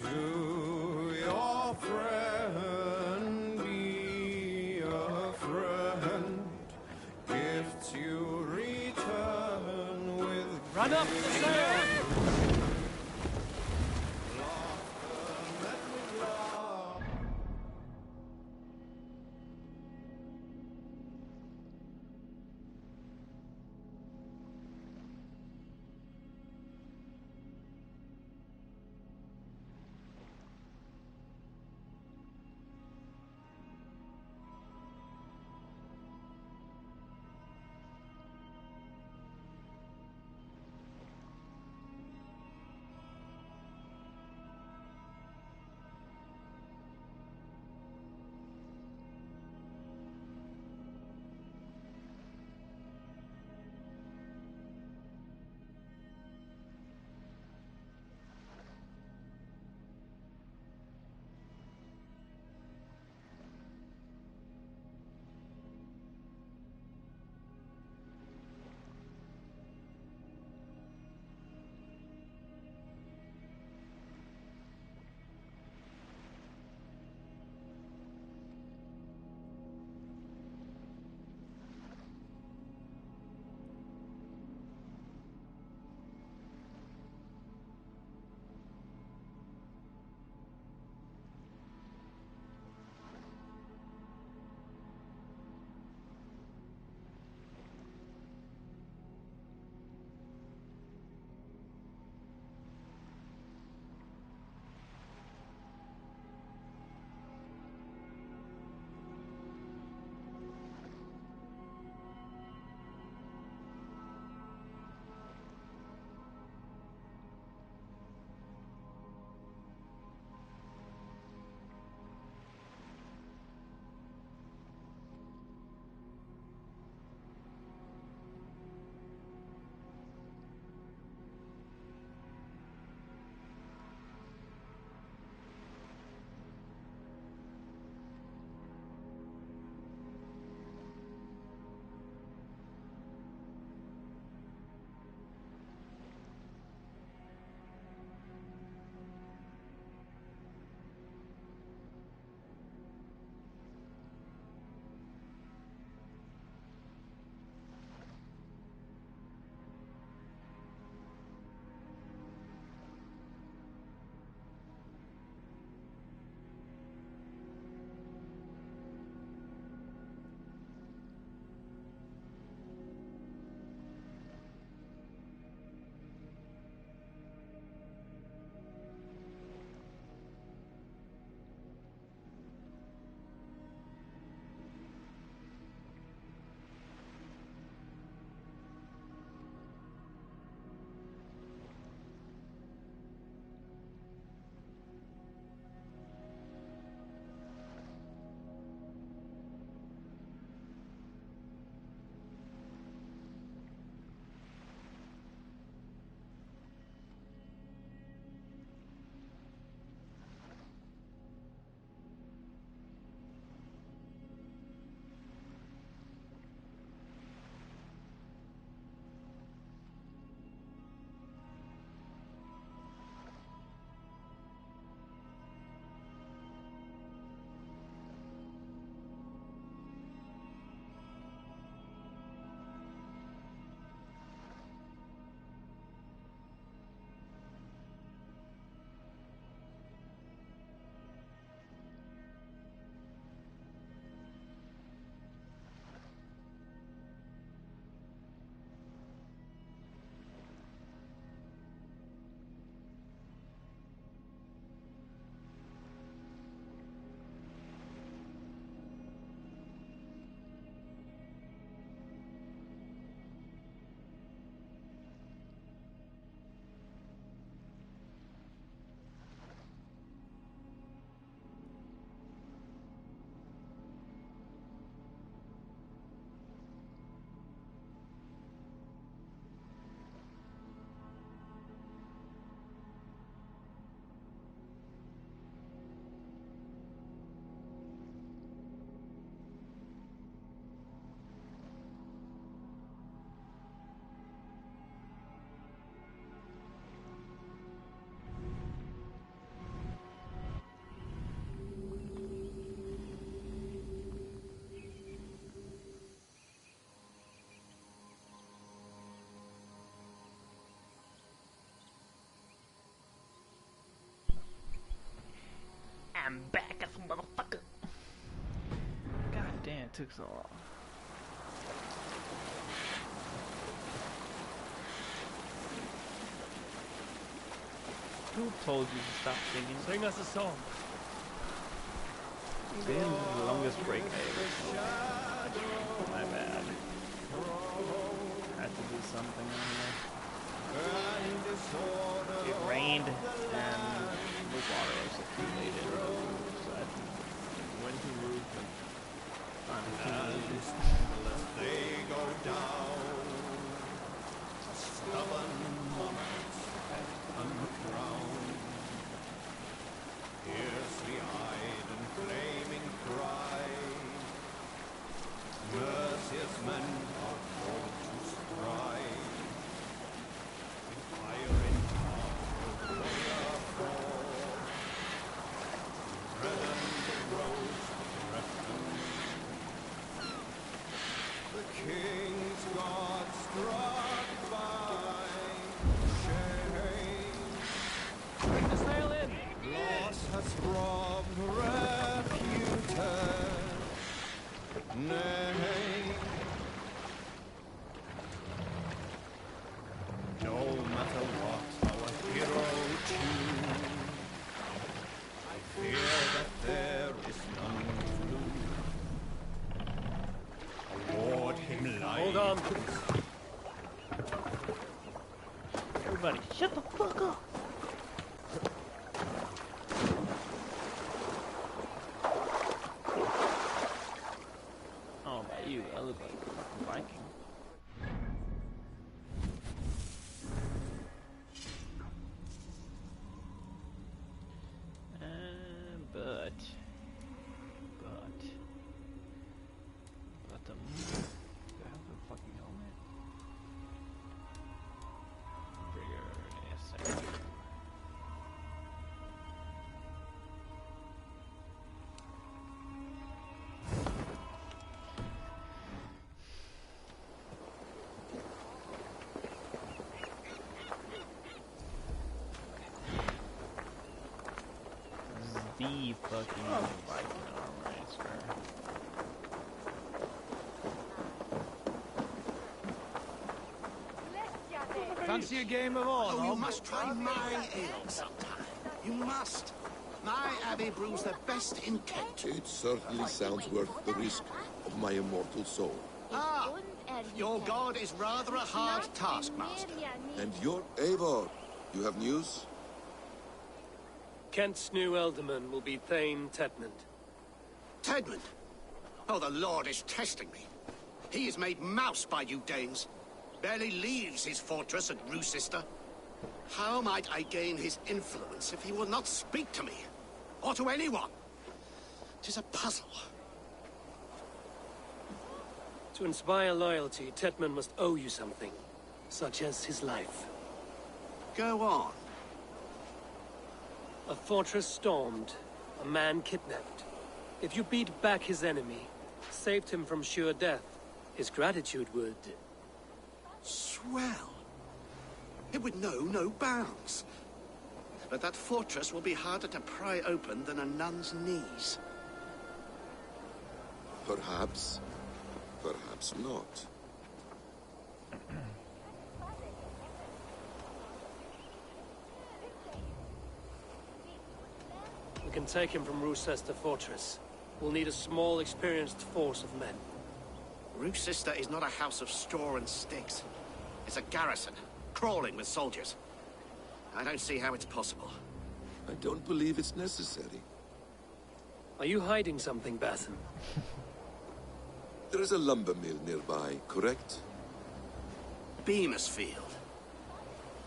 To your friend, be a friend. Gifts you return with. Run up the stairs! I'm back as a motherfucker. God damn, it took so long. Who told you to stop singing? Sing us a song. This is the longest break I ever took. My bad. Had to do something on here. It rained and the water was accumulated on the roof, so I went to the roof and they go down, stubborn monarchs underground. Fiercely eyed and flaming cry, merciless men are called to strike. With fire in heart, warrior fall, redden the rose of refuge. The king's God struck by shame. Bring the sail in. Loss has robbed reputed name. No matter what our hero choose, I fear that there is none to lose. Award him life. Hold on. Everybody, shut the fuck up! Oh, by you, I look like a fucking Viking. But do I have a fucking helmet? Trigger, yes I do. The fucking Viking armor, I swear. Fancy a game of all? Oh, you must try my ale sometime. You must. My abbey brews the best in Kent. It certainly sounds worth the risk of my immortal soul. Ah, your god is rather a hard taskmaster. And you're Eivor. You have news? Kent's new ealdorman will be Thane Tedmund. Tedmund? Oh, the Lord is testing me. He is made mouse by you Danes. Barely leaves his fortress at Roosester. How might I gain his influence if he will not speak to me? Or to anyone? 'Tis a puzzle. To inspire loyalty, Tedmund must owe you something, such as his life. Go on. A fortress stormed, a man kidnapped. If you beat back his enemy, saved him from sure death, his gratitude would... Swell. It would know no bounds. But that fortress will be harder to pry open than a nun's knees. Perhaps. Perhaps not. We can take him from Roosester Fortress. We'll need a small, experienced force of men. Roosester is not a house of straw and sticks. It's a garrison, crawling with soldiers. I don't see how it's possible. I don't believe it's necessary. Are you hiding something, Batham? There is a lumber mill nearby, correct? Beamisfield.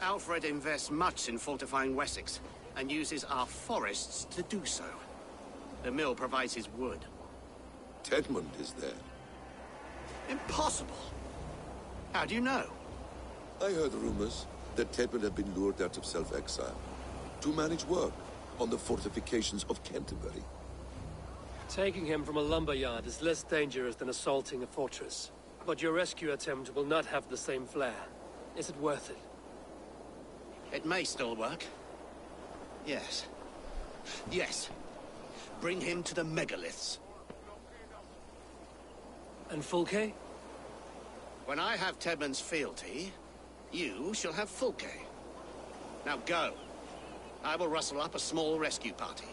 Alfred invests much in fortifying Wessex, and uses our forests to do so. The mill provides his wood. Tedmund is there. Impossible! How do you know? I heard rumors that Tedmund had been lured out of self-exile to manage work on the fortifications of Canterbury. Taking him from a lumberyard is less dangerous than assaulting a fortress. But your rescue attempt will not have the same flair. Is it worth it? It may still work. Yes. Yes. bring him to the megaliths. And Fulke? When I have Tedman's fealty, you shall have Fulke. Now go. I will rustle up a small rescue party.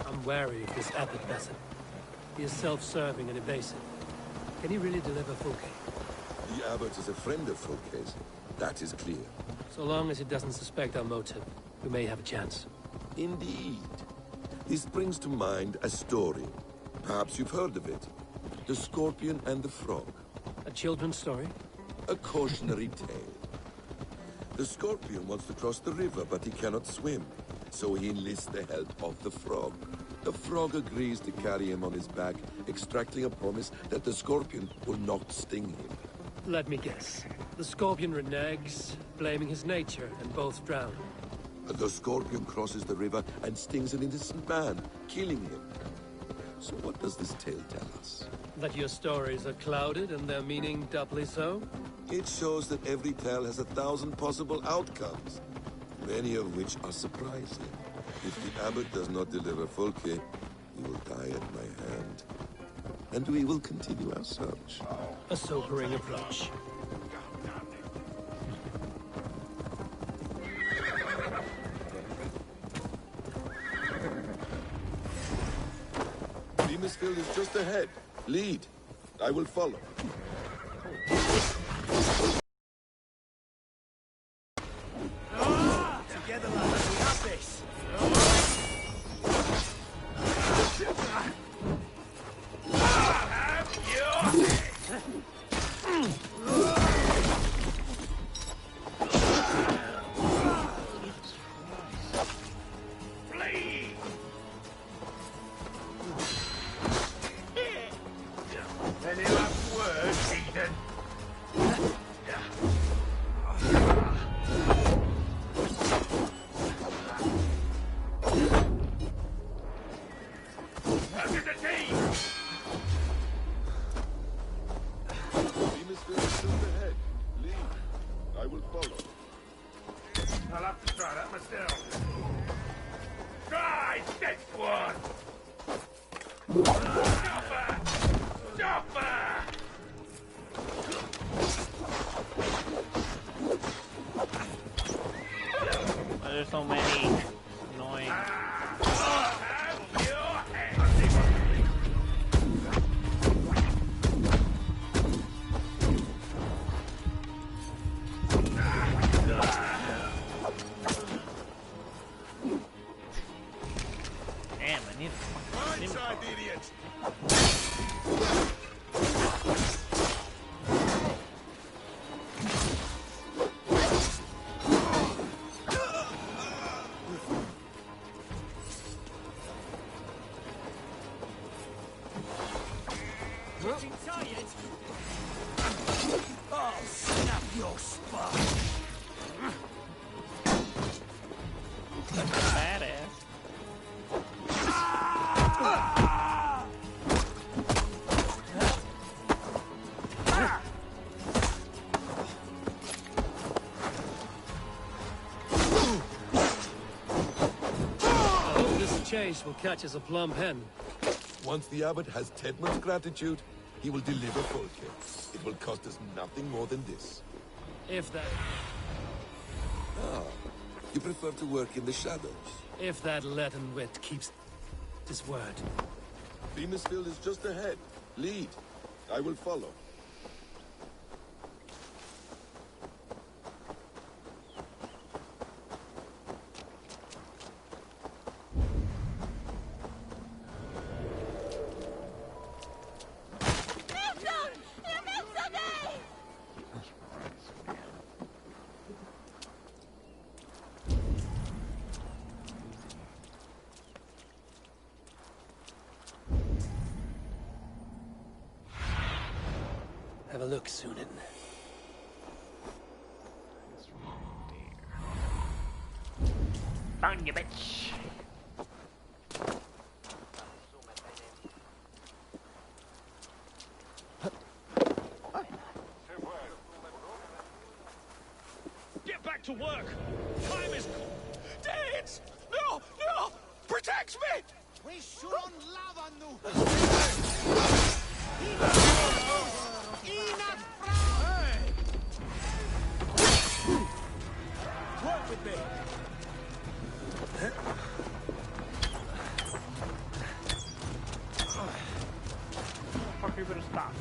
I'm wary of this Abbot Besson. He is self-serving and evasive. Can he really deliver Fulke? The Abbot is a friend of Fulke's. That is clear. So long as he doesn't suspect our motive, we may have a chance. Indeed. This brings to mind a story. Perhaps you've heard of it. The Scorpion and the Frog. A children's story? A cautionary tale. The Scorpion wants to cross the river, but he cannot swim. So he enlists the help of the Frog. The Frog agrees to carry him on his back, extracting a promise that the Scorpion will not sting him. Let me guess. The Scorpion reneges, blaming his nature, and both drown. The Scorpion crosses the river and stings an innocent man, killing him. So what does this tale tell us? That your stories are clouded and their meaning doubly so? It shows that every tale has 1,000 possible outcomes, many of which are surprising. If the Abbot does not deliver Fulke, he will die at my hand. And we will continue our search. A sobering approach. Beamisfield is just ahead. Lead. I will follow. Together, lads, we have this. Any last words, Eden? Look at the team! Beamisfield is just ahead. Lead. I will follow. I'll have to try that myself. Try, next one! Stop her! Stop her! Why there's so many? Annoying. Damn, I need Right side, idiot! Getting tired? I'll snap your spine. badass. I hope this chase will catch as a plumb hen. Once the Abbot has Tedman's gratitude, he will deliver Fulke. It will cost us nothing more than this. If that... Ah, you prefer to work in the shadows. If that leaden wit keeps his word. Beamisfield is just ahead. Lead. I will follow. Have a look, Sunan. Found you, bitch. Get back to work! Time is... Danes! No! No! Protect me! We should on lava nu! Work with me! Fuck, you better stop.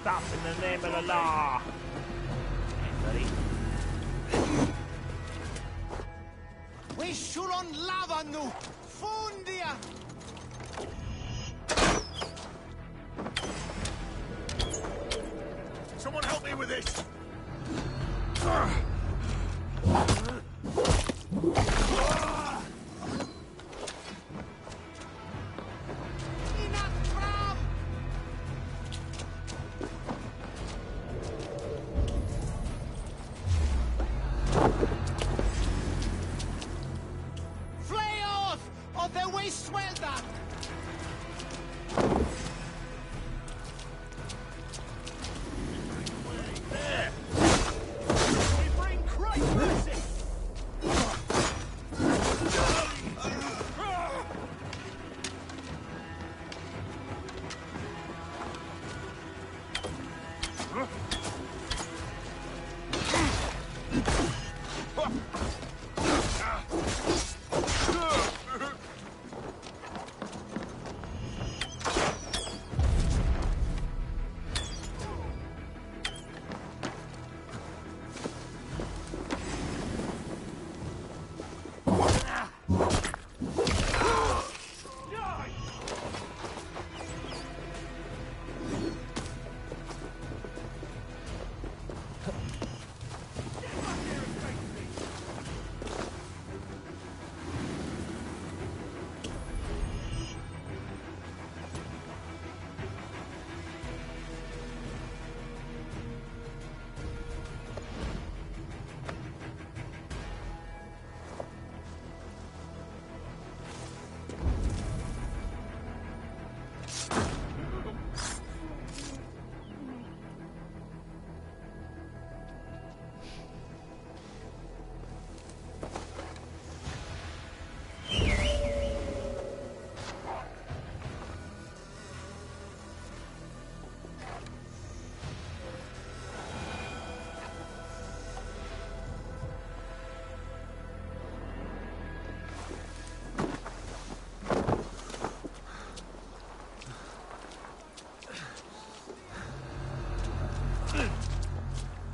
Stop in the name of the law. Hey, buddy. We should on lava nu! Fundia! Someone help me with this! Flay off! Or the way swell that! We bring Christ mercy!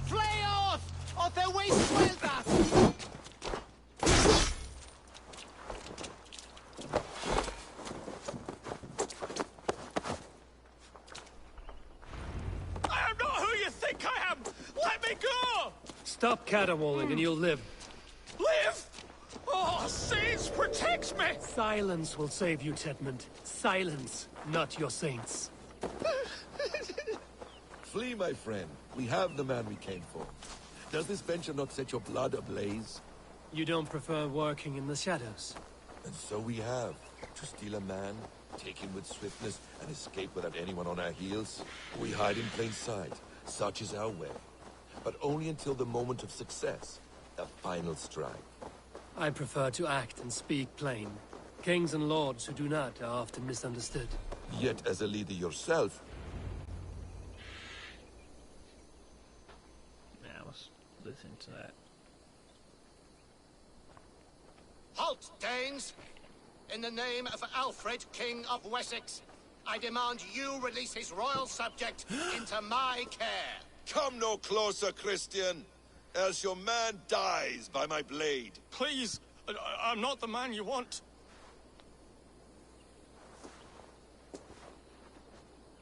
Flay off! Or the way swell that! I am not who you think I am! Let me go! Stop caterwauling and you'll live. Live! Oh, Saints protects me! Silence will save you, Tedmund. Silence, not your saints. Flee, my friend. We have the man we came for. Does this venture not set your blood ablaze? You don't prefer working in the shadows? And so we have. To steal a man, take him with swiftness, and escape without anyone on our heels. We hide in plain sight. Such is our way. But only until the moment of success. The final strike. I prefer to act and speak plain. Kings and lords who do not are often misunderstood. Yet as a leader yourself, let's listen to that. Halt, Danes! In the name of Alfred, King of Wessex, I demand you release his royal subject into my care. come no closer, Christian, else your man dies by my blade. Please, I'm not the man you want.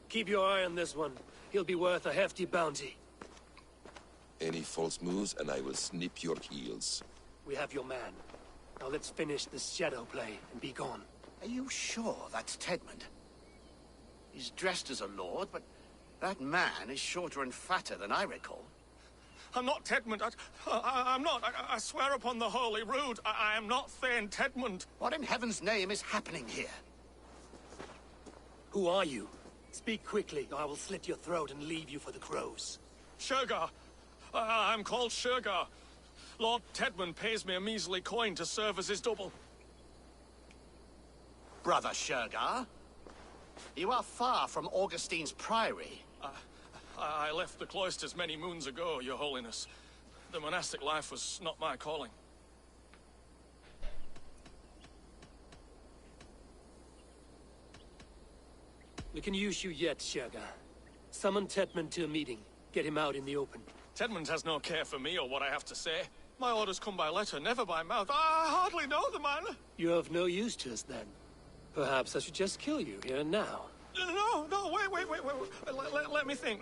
Keep your eye on this one. He'll be worth a hefty bounty. Any false moves, and I will snip your heels. We have your man. Now let's finish this shadow play and be gone. Are you sure that's Tedmund? He's dressed as a lord, but that man is shorter and fatter than I recall. I'm not Tedmund. I'm not. I swear upon the Holy Rood, I am not Thane Tedmund. What in heaven's name is happening here? Who are you? Speak quickly, or I will slit your throat and leave you for the crows. Shergar. I'm called Shergar. Lord Tedmund pays me a measly coin to serve as his double. Brother Shergar, you are far from Augustine's priory. I left the cloisters many moons ago, Your Holiness. The monastic life was not my calling. We can use you yet, Shergar. Summon Tedmund to a meeting. Get him out in the open. Tedmund has no care for me or what I have to say. My orders come by letter, never by mouth. I hardly know the man. You're of no use to us, then. Perhaps I should just kill you here and now. No, wait. Let me think.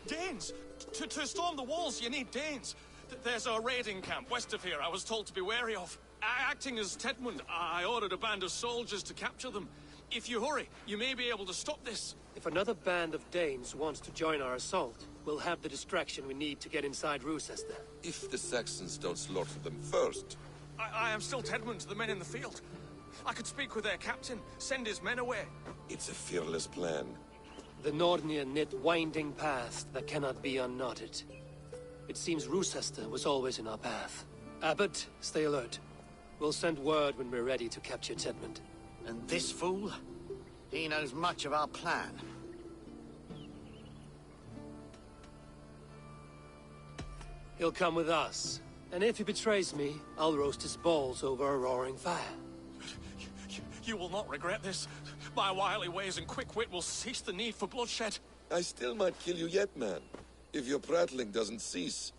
Danes! To storm the walls, you need Danes. There's a raiding camp west of here I was told to be wary of. Acting as Tedmund, I ordered a band of soldiers to capture them. If you hurry, you may be able to stop this. If another band of Danes wants to join our assault, we'll have the distraction we need to get inside Rochester. If the Saxons don't slaughter them first. I am still Tedmund to the men in the field. I could speak with their captain, send his men away. It's a fearless plan. The Nordnir knit winding paths that cannot be unknotted. It seems Rochester was always in our path. Abbot, stay alert. We'll send word when we're ready to capture Tedmund. And this fool? He knows much of our plan. He'll come with us. And if he betrays me, I'll roast his balls over a roaring fire. You will not regret this. My wily ways and quick wit will cease the need for bloodshed. I still might kill you yet, man. If your prattling doesn't cease.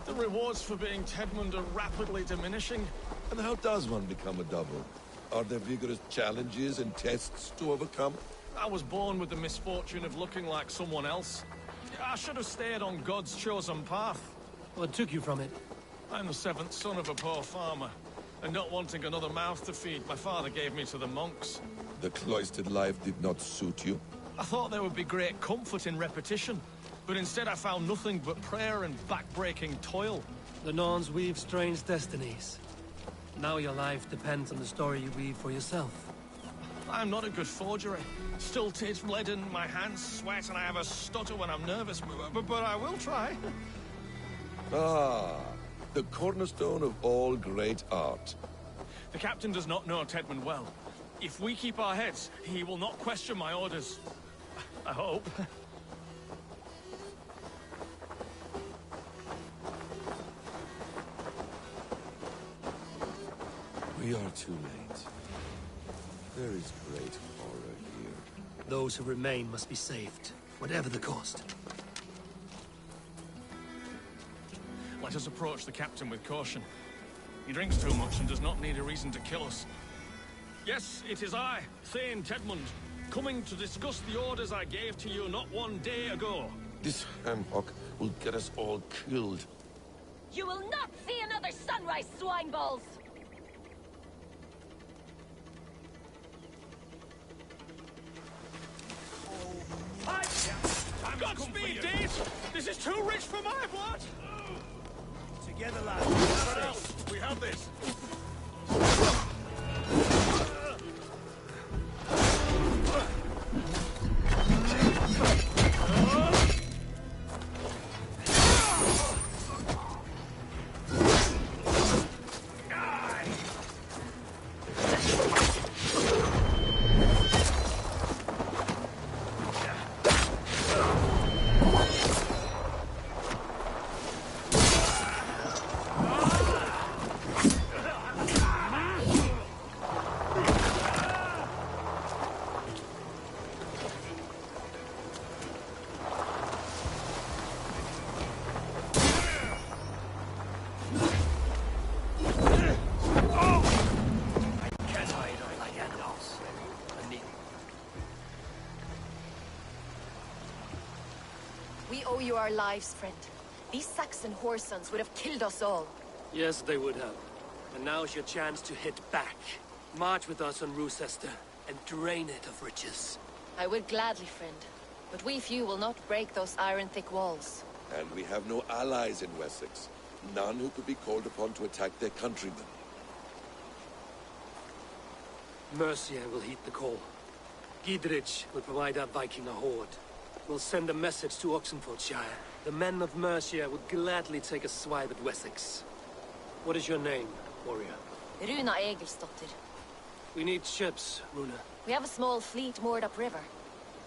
The rewards for being Tedmund are rapidly diminishing. And how does one become a double? Are there vigorous challenges and tests to overcome? I was born with the misfortune of looking like someone else. I should have stayed on God's chosen path. What took you from it? I'm the seventh son of a poor farmer. And not wanting another mouth to feed, my father gave me to the monks. The cloistered life did not suit you? I thought there would be great comfort in repetition. But instead I found nothing but prayer and back-breaking toil. The Norns weave strange destinies. Now your life depends on the story you weave for yourself. I'm not a good forgery. Stilted, leaden, my hands sweat, and I have a stutter when I'm nervous. But I will try. Ah, the cornerstone of all great art. The captain does not know Tedmund well. If we keep our heads, he will not question my orders. I hope. We are too late. There is great horror here. Those who remain must be saved, whatever the cost. Let us approach the captain with caution. He drinks too much and does not need a reason to kill us. Yes, it is I, Thane Tedmund, coming to discuss the orders I gave to you not one day ago. This hamhock will get us all killed. You will not see another sunrise, swine balls! Godspeed, Danes! This is too rich for my blood! Together, lads. What else? We have this. We owe you our lives, friend. These Saxon whoresons would have killed us all. Yes, they would have. And now's your chance to hit back. March with us on Rochester and drain it of riches. I would gladly, friend. But we few will not break those iron-thick walls. And we have no allies in Wessex. None who could be called upon to attack their countrymen. Mercia will heed the call. Giedrich will provide our Viking a horde. We'll send a message to Oxenfordshire. The men of Mercia would gladly take a swipe at Wessex. What is your name, warrior? Runa Egilsdotter. We need ships, Runa. We have a small fleet moored upriver,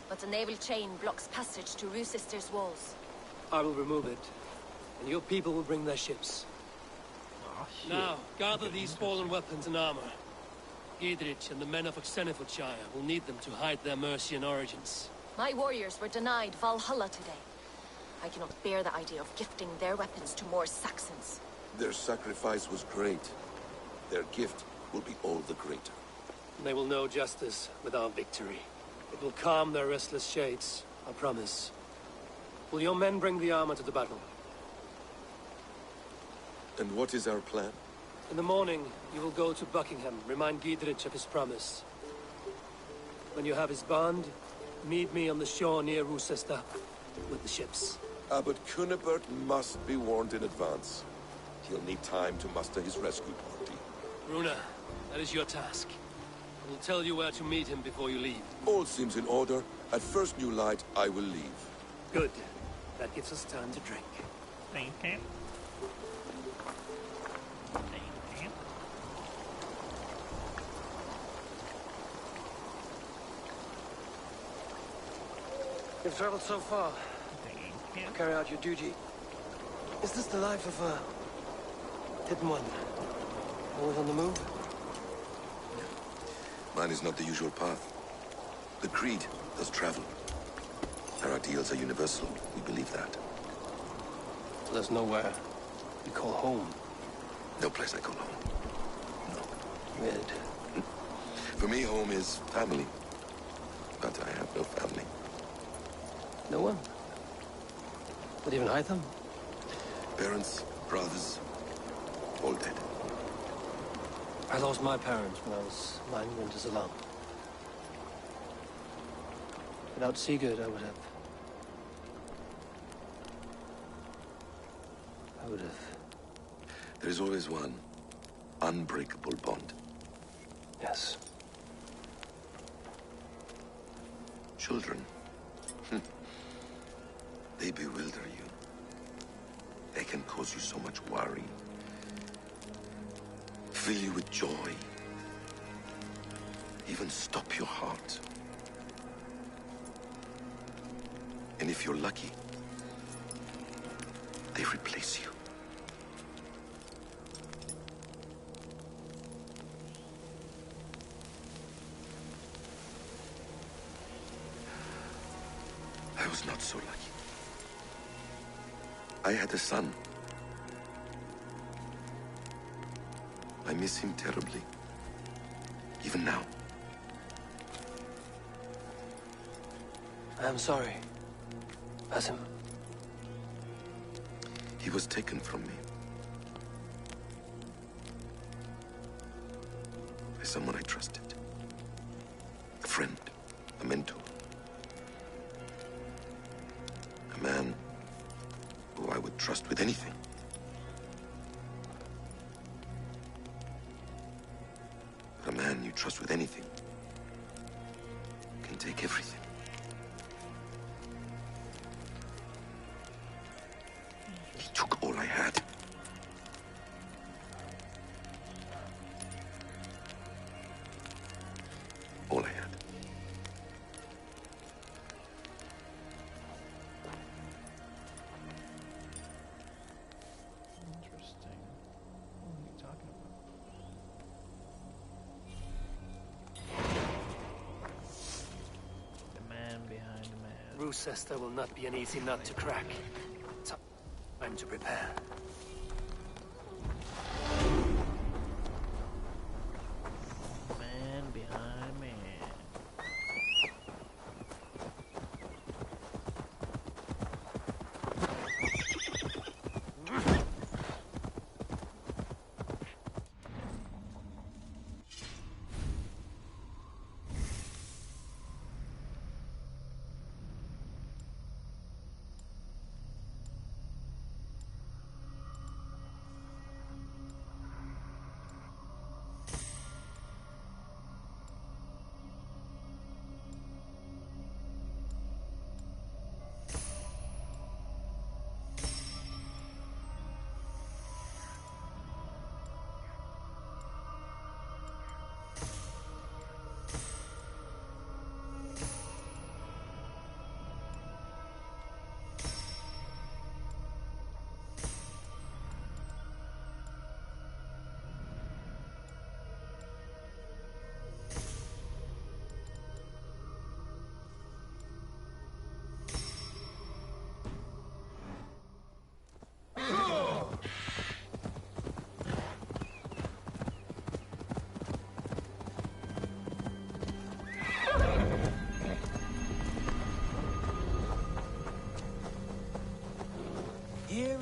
but the naval chain blocks passage to Rochester's walls. I will remove it, and your people will bring their ships. Oh, shit. Now, gather these fallen weapons and armor. Giedrich and the men of Oxenfordshire will need them to hide their Mercian origins. My warriors were denied Valhalla today. I cannot bear the idea of gifting their weapons to more Saxons. Their sacrifice was great. Their gift will be all the greater. They will know justice with our victory. It will calm their restless shades, I promise. Will your men bring the armor to the battle? And what is our plan? In the morning, you will go to Buckingham, remind Giedrich of his promise. When you have his bond, meet me on the shore near Rochester with the ships. Abbot Cunibert must be warned in advance. He'll need time to muster his rescue party. Runa, that is your task. I will tell you where to meet him before you leave. All seems in order. At first new light, I will leave. Good. That gives us time to drink. Thank you. You've traveled so far. To carry out your duty. Is this the life of a hidden one? Always on the move? Mine is not the usual path. The Creed does travel. Our ideals are universal. We believe that. So there's nowhere you call home? No place I call home. No. Weird. For me, home is family. But I have no family. No one? Not even Hytham? Parents, brothers, all dead. I lost my parents when I was 9 winters alone. Without Sigurd, I would have... There is always one unbreakable bond. Yes. Children. They bewilder you. They can cause you so much worry. Fill you with joy. Even stop your heart. And if you're lucky, they replace you. I was not so lucky. I had a son. I miss him terribly. Even now. I am sorry. Asim. He was taken from me. By someone I trusted. A friend. A mentor. A man who I would trust with anything. But a man you trust with anything can take everything. He took all I had. All I had. Interesting. What are you talking about? The man behind the man. Rochester will not be an easy nut to crack. Time to prepare. Man behind man.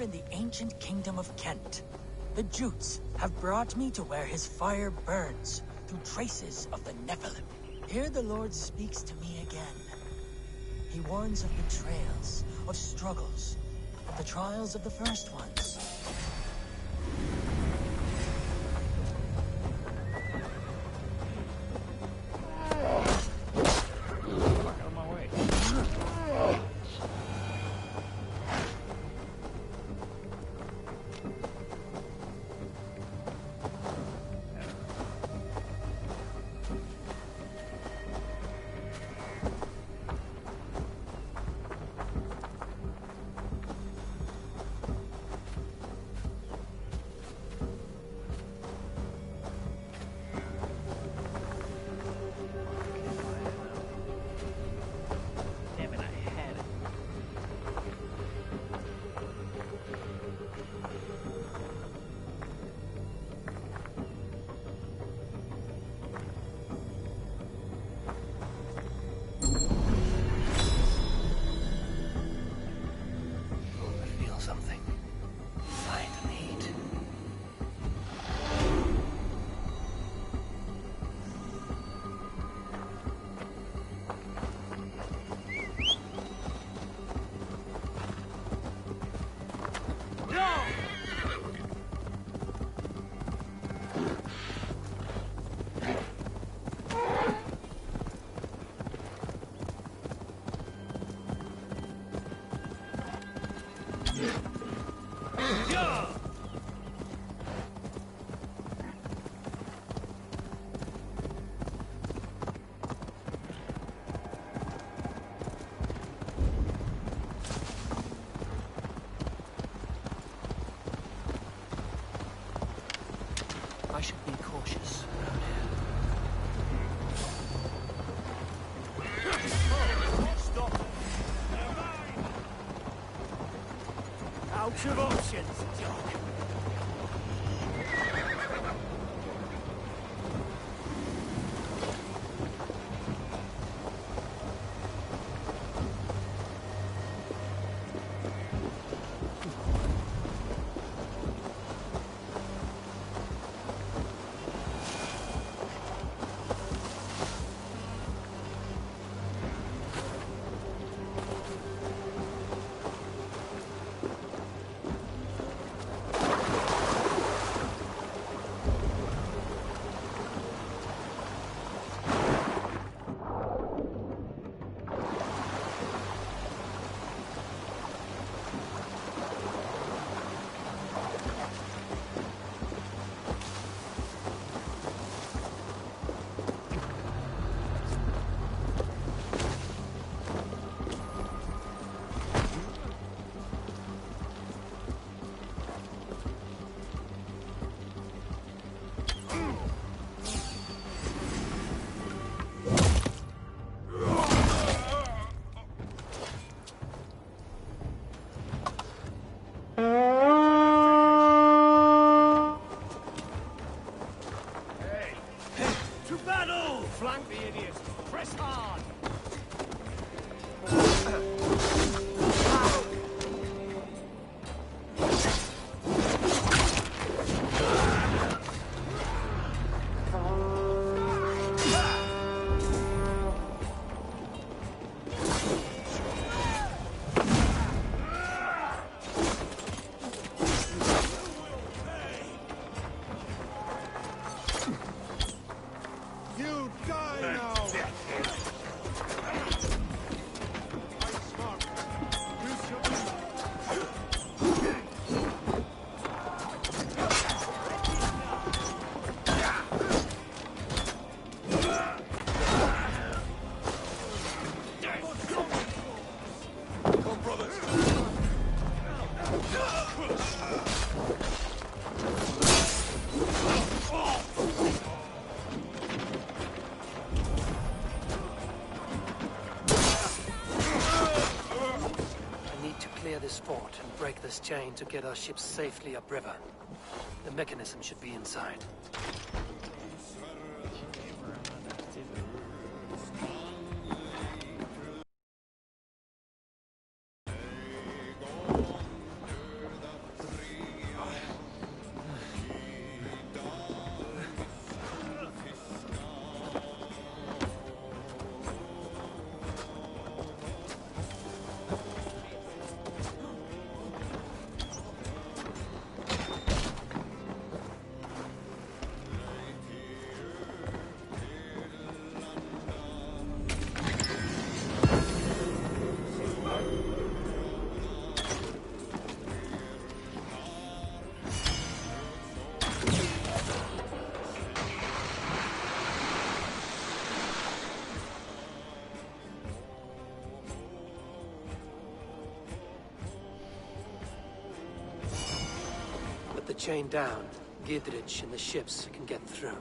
in the ancient kingdom of Kent. The Jutes have brought me to where his fire burns, through traces of the Nephilim. Here the Lord speaks to me again. He warns of betrayals, of struggles, of the trials of the first ones. I should be cautious around here. Stop! Out of options, Doc. Flank the idiots! Press hard! This fort and break this chain to get our ships safely upriver. The mechanism should be inside. chain down, Gidrich and the ships can get through.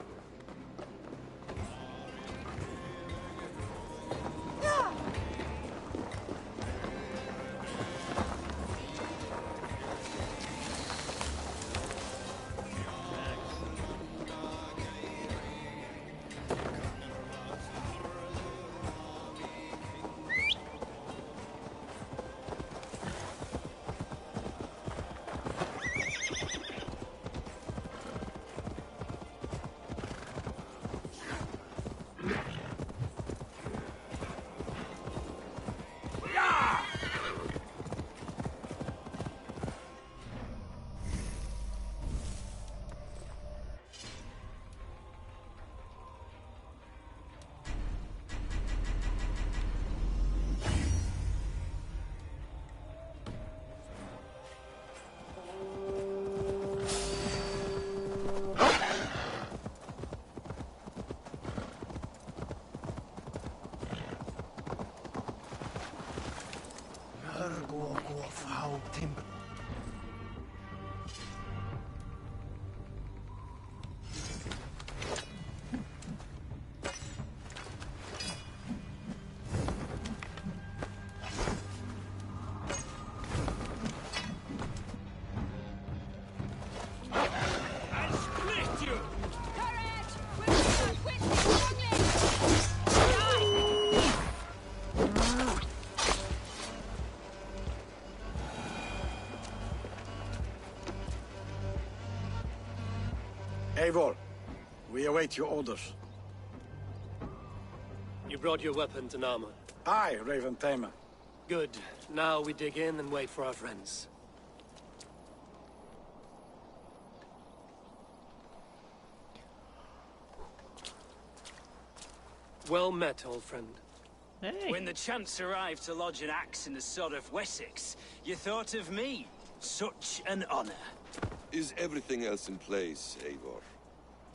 Eivor, we await your orders. You brought your weapons and armor. Aye, Raven Tamer. Good. Now we dig in and wait for our friends. Well met, old friend. Hey. When the chance arrived to lodge an axe in the sod of Wessex, you thought of me. Such an honor. Is everything else in place, Eivor?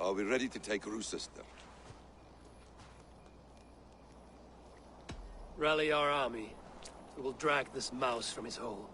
Are we ready to take Rochester? Rally our army. We will drag this mouse from his hole.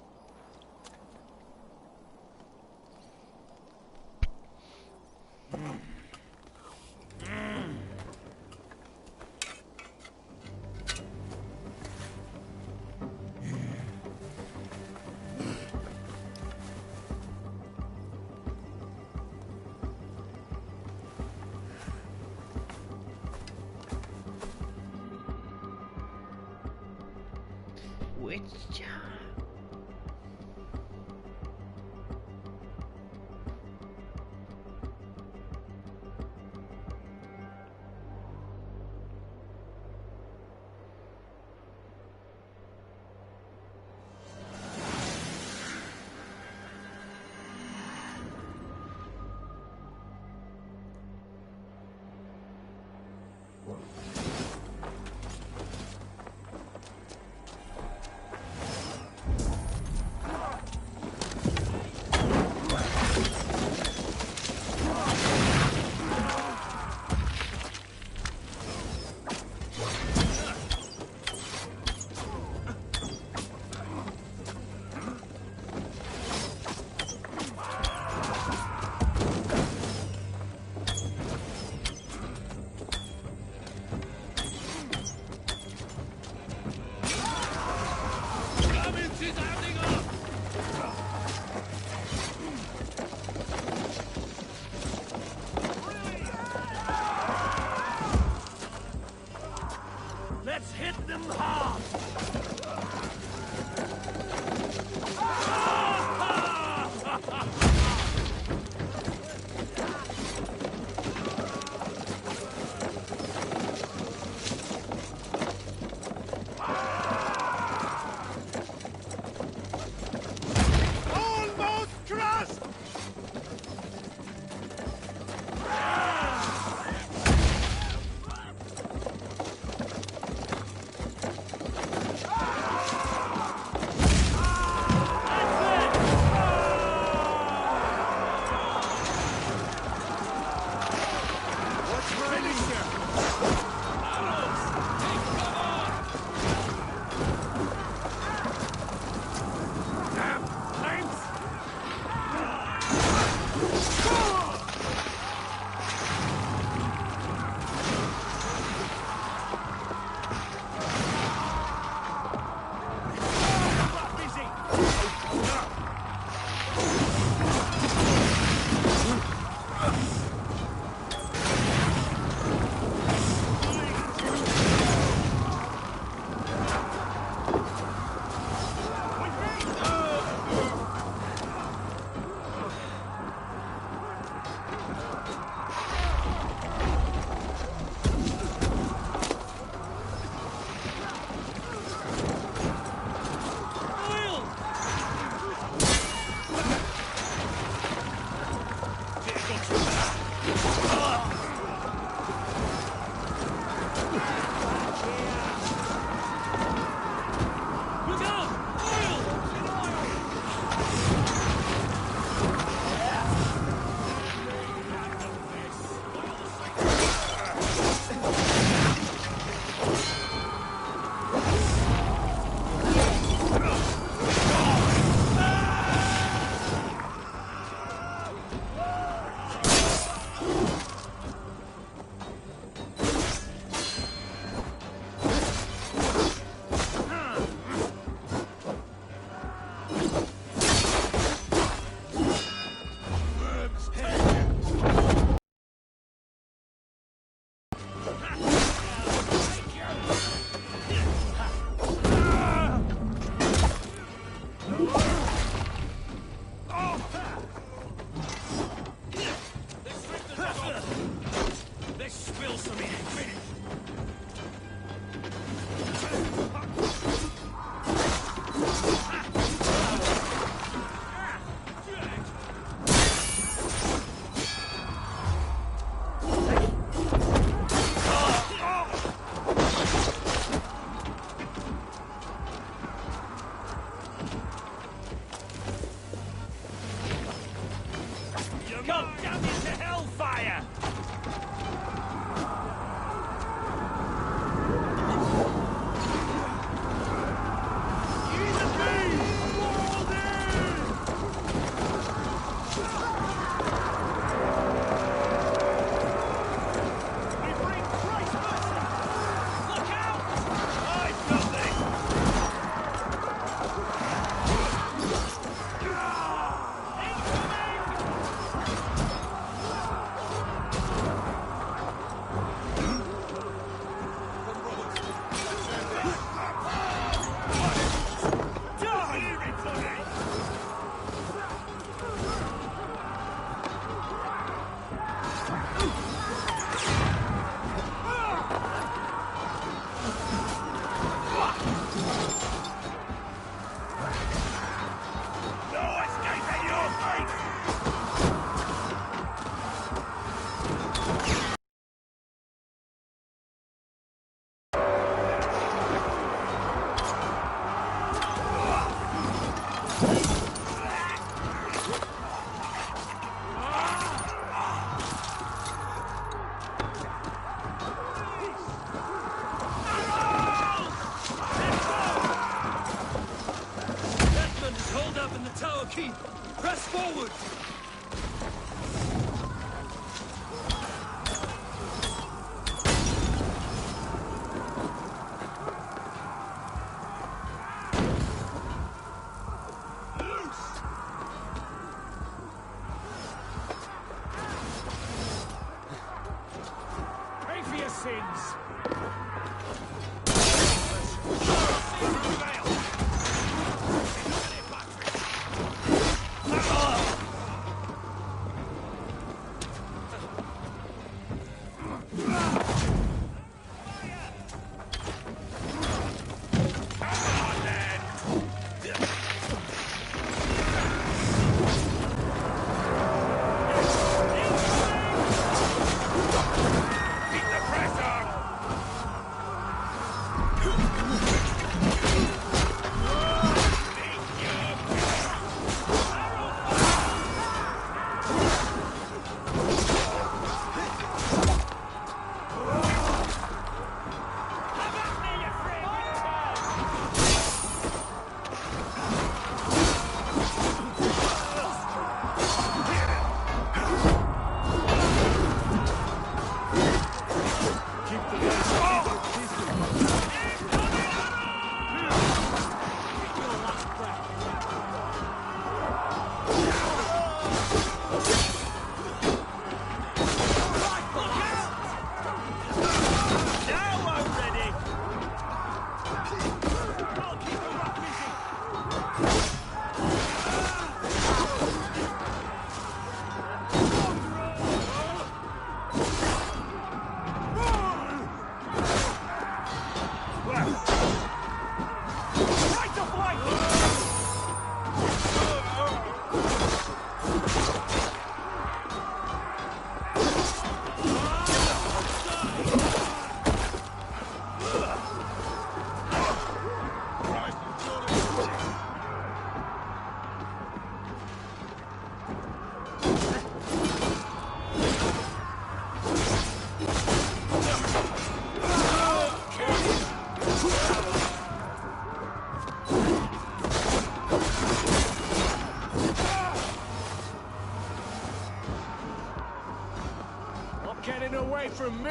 getting away from me!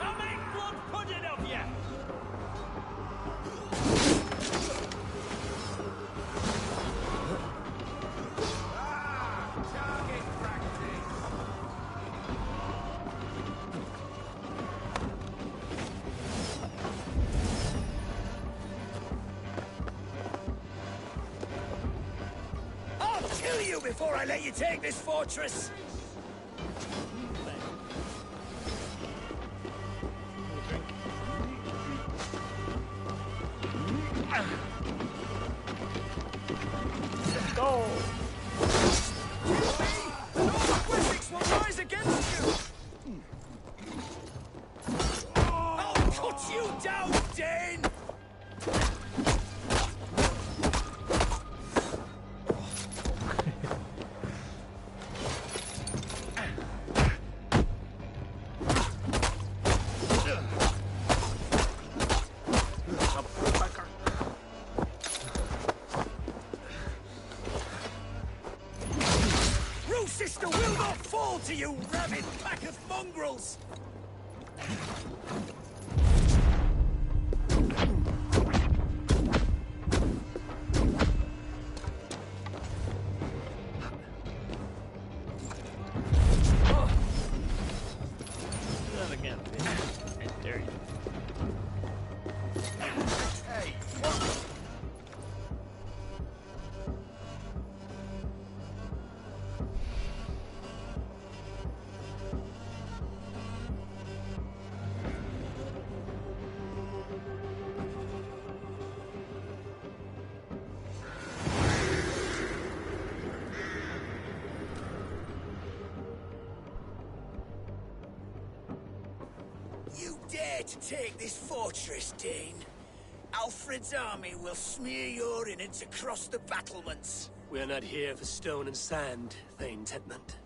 I'll make blood pudding of you! Target practice! I'll kill you before I let you take this fortress! Go! Wessex will rise against you! I'll cut you down, Dane! Sister will not fall to you, rabid pack of mongrels! Not again, bitch. I dare you. Hey, what? You dare to take this fortress, Dane? Alfred's army will smear your innards across the battlements. We are not here for stone and sand, Thane Tedmund.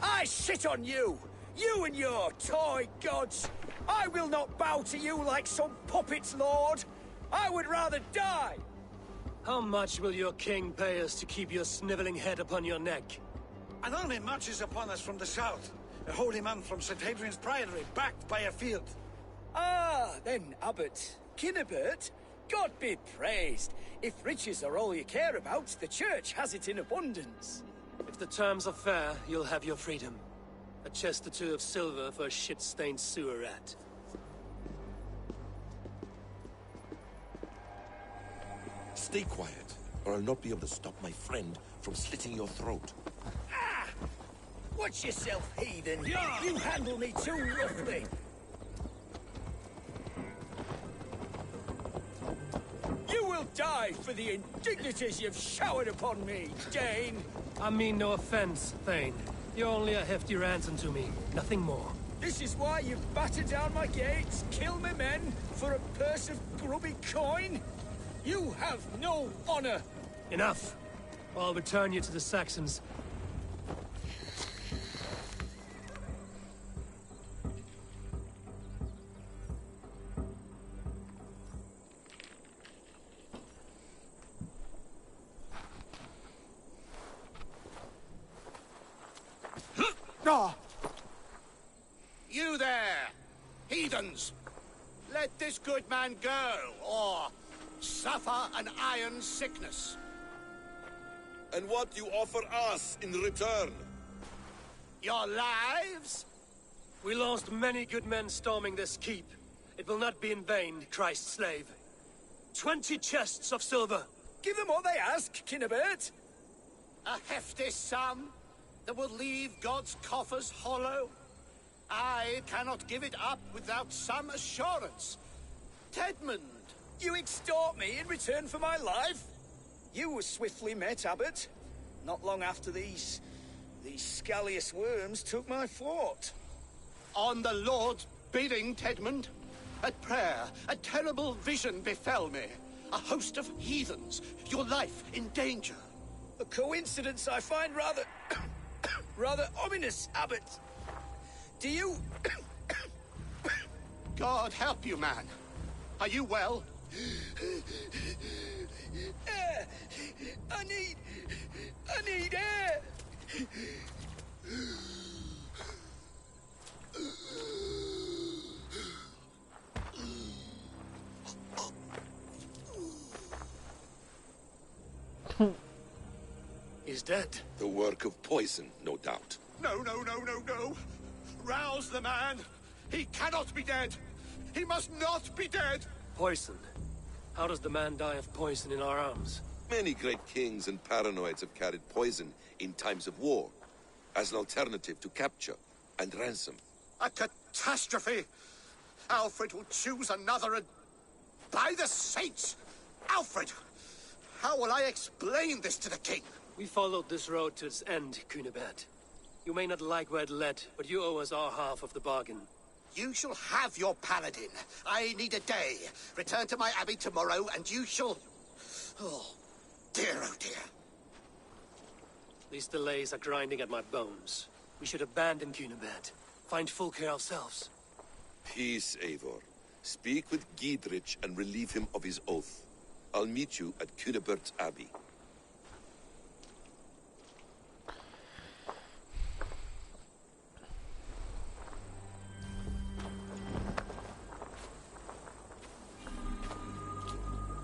I shit on you! You and your toy gods! I will not bow to you like some puppet's lord! I would rather die! How much will your king pay us to keep your sniveling head upon your neck? An army marches upon us from the south. A holy man from St. Hadrian's Priory, backed by a field. Ah, then, Abbot. Kinnebert, God be praised. If riches are all you care about, the church has it in abundance. If the terms are fair, you'll have your freedom. A chest or two of silver for a shit-stained sewer rat. Stay quiet, or I'll not be able to stop my friend from slitting your throat. Ah! Watch yourself, heathen! You handle me too roughly! You will die for the indignities you've showered upon me, Dane! I mean no offense, Thane. You're only a hefty ransom to me, nothing more. This is why you batter down my gates, kill my men, for a purse of grubby coin? You have no honor! Enough! I'll return you to the Saxons. You there, heathens! Let this good man go, or suffer an iron sickness. And what you offer us in return? Your lives? We lost many good men storming this keep. It will not be in vain, Christ's slave. 20 chests of silver. Give them what they ask, Kinnebert. A hefty sum that will leave God's coffers hollow? I cannot give it up without some assurance. Tedmund! You extort me in return for my life? You were swiftly met, Abbot. Not long after these scallious worms took my fort. On the Lord's bidding, Tedmund. At prayer, a terrible vision befell me. A host of heathens, your life in danger. A coincidence I find rather... rather ominous, Abbot. Do you... God help you, man. Are you well? I need air! He's dead. The work of poison, no doubt. No, no, no, no, no. Rouse the man. He cannot be dead. He must not be dead. Poison? How does the man die of poison in our arms? Many great kings and paranoids have carried poison in times of war, as an alternative to capture and ransom. A catastrophe. Alfred will choose another and... By the saints! Alfred! How will I explain this to the king? We followed this road to its end, Cunibert. You may not like where it led, but you owe us our half of the bargain. You shall have your paladin. I need a day. Return to my abbey tomorrow, and you shall... Oh dear. These delays are grinding at my bones. We should abandon Cunibert. Find Fulke ourselves. Peace, Eivor. Speak with Giedrich and relieve him of his oath. I'll meet you at Cunibert's Abbey.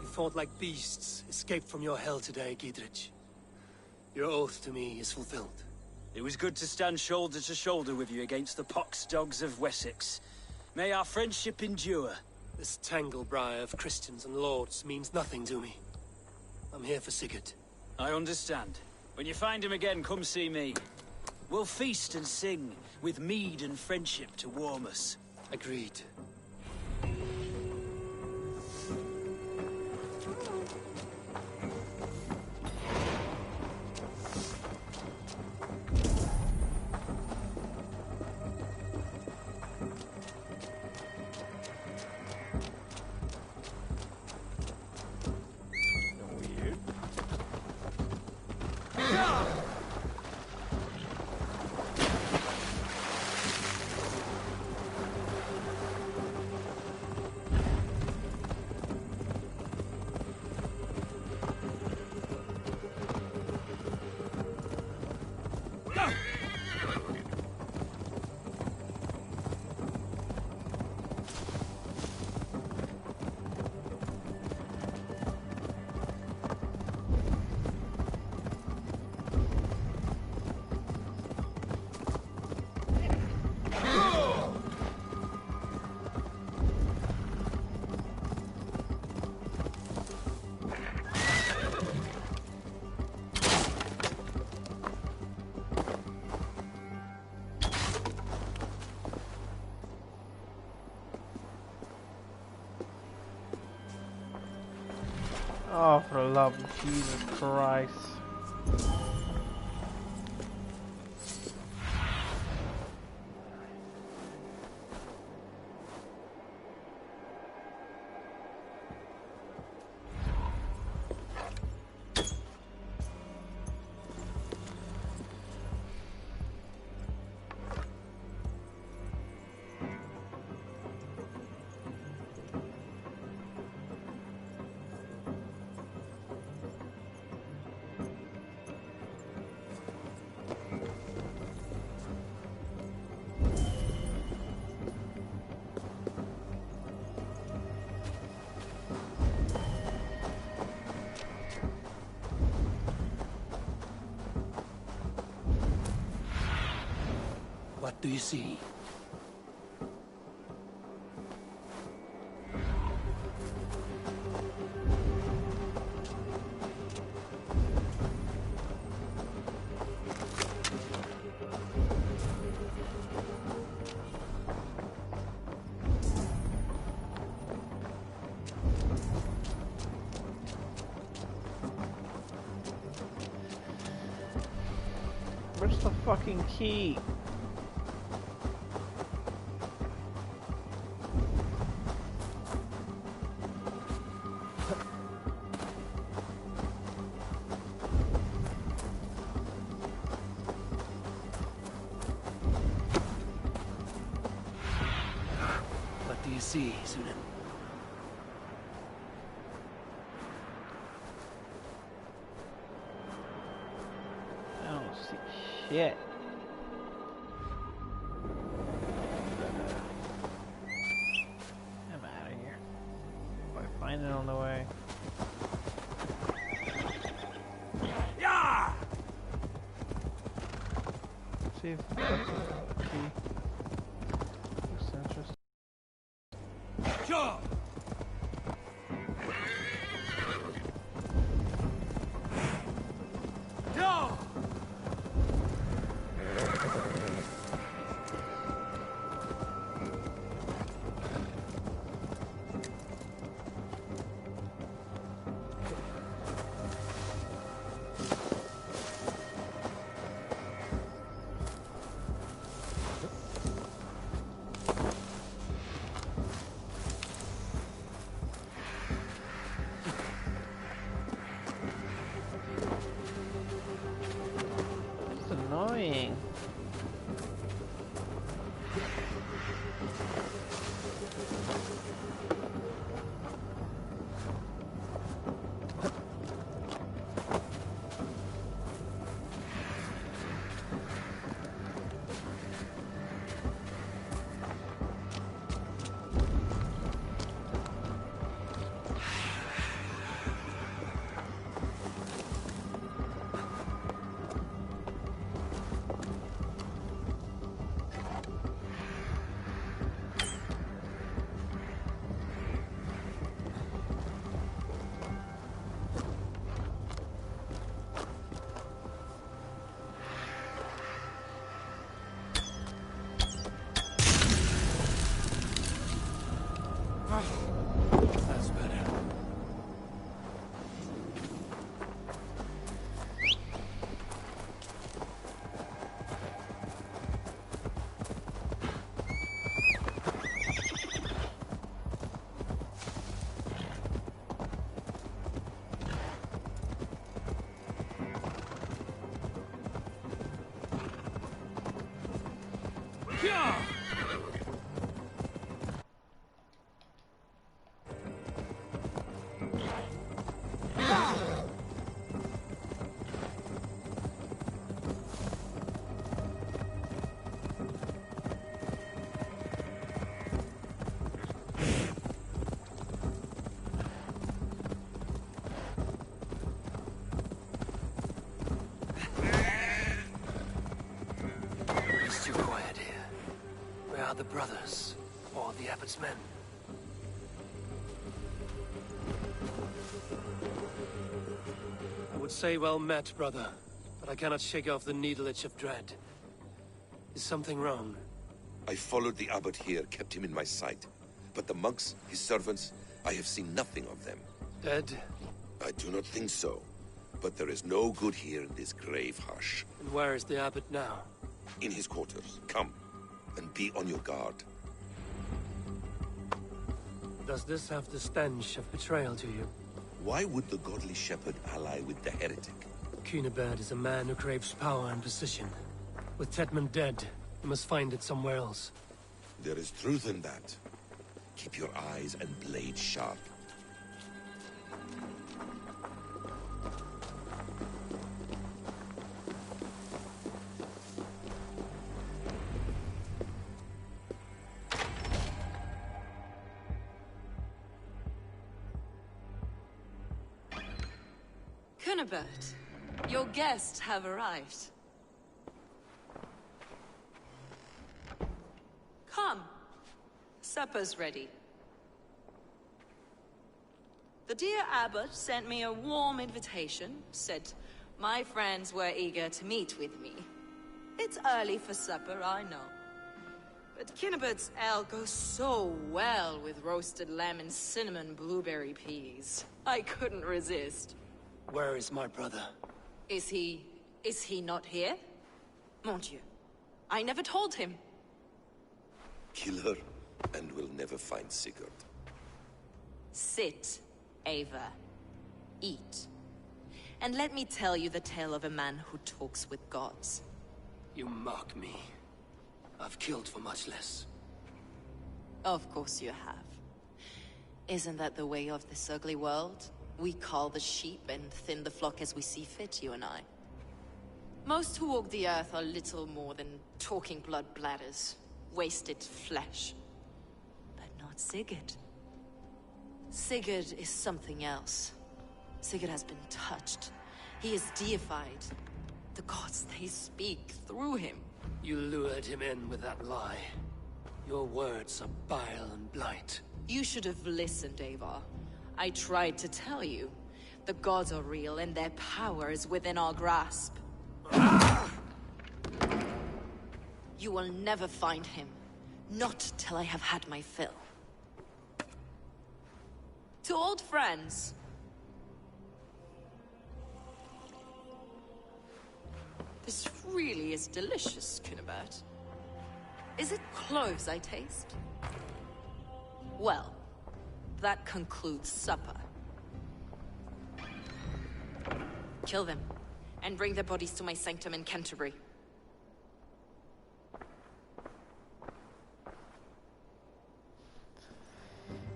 You fought like beasts, escaped from your hell today, Giedrich. Your oath to me is fulfilled. It was good to stand shoulder to shoulder with you against the pox dogs of Wessex. May our friendship endure. This tanglebriar of Christians and lords means nothing to me. I'm here for Sigurd. I understand. When you find him again, come see me. We'll feast and sing, with mead and friendship to warm us. Agreed. Oh, for the love of Jesus Christ. What do you see? Where's the fucking key? What do you see, Sunan? see shit. I'm out of here. If I find it on the way. Yeah! See if that's a key. Looks interesting. Sure! No! It's annoying. That's better. Yeah! It's too quiet here. Where are the brothers? Or the abbot's men? I would say well met, brother. But I cannot shake off the needle itch of dread. Is something wrong? I followed the abbot here, kept him in my sight. But the monks, his servants, I have seen nothing of them. Dead? I do not think so. But there is no good here in this grave hush. And where is the abbot now? In his quarters. Come, and be on your guard. Does this have the stench of betrayal to you? Why would the godly shepherd ally with the heretic? Cunibert is a man who craves power and position. With Tedmund dead, he must find it somewhere else. There is truth in that. Keep your eyes and blade sharp. Cunibert, your guests have arrived. Come. Supper's ready. The dear abbot sent me a warm invitation, said my friends were eager to meet with me. It's early for supper, I know. But Cunibert's ale goes so well with roasted lamb and cinnamon blueberry peas. I couldn't resist. Where is my brother? Is he not here? Mon Dieu. I never told him. Kill her, and we'll never find Sigurd. Sit, Ava. Eat. And let me tell you the tale of a man who talks with gods. You mock me. I've killed for much less. Of course you have. Isn't that the way of this ugly world? We cull the sheep and thin the flock as we see fit, you and I. Most who walk the earth are little more than talking blood bladders, wasted flesh. But not Sigurd. Sigurd is something else. Sigurd has been touched. He is deified. The gods, they speak through him. You lured him in with that lie. Your words are bile and blight. You should have listened, Avar. I tried to tell you. The gods are real, and their power is within our grasp. You will never find him. Not till I have had my fill. To old friends. This really is delicious, Cunibert. Is it cloves I taste? Well, that concludes supper. Kill them, and bring their bodies to my sanctum in Canterbury.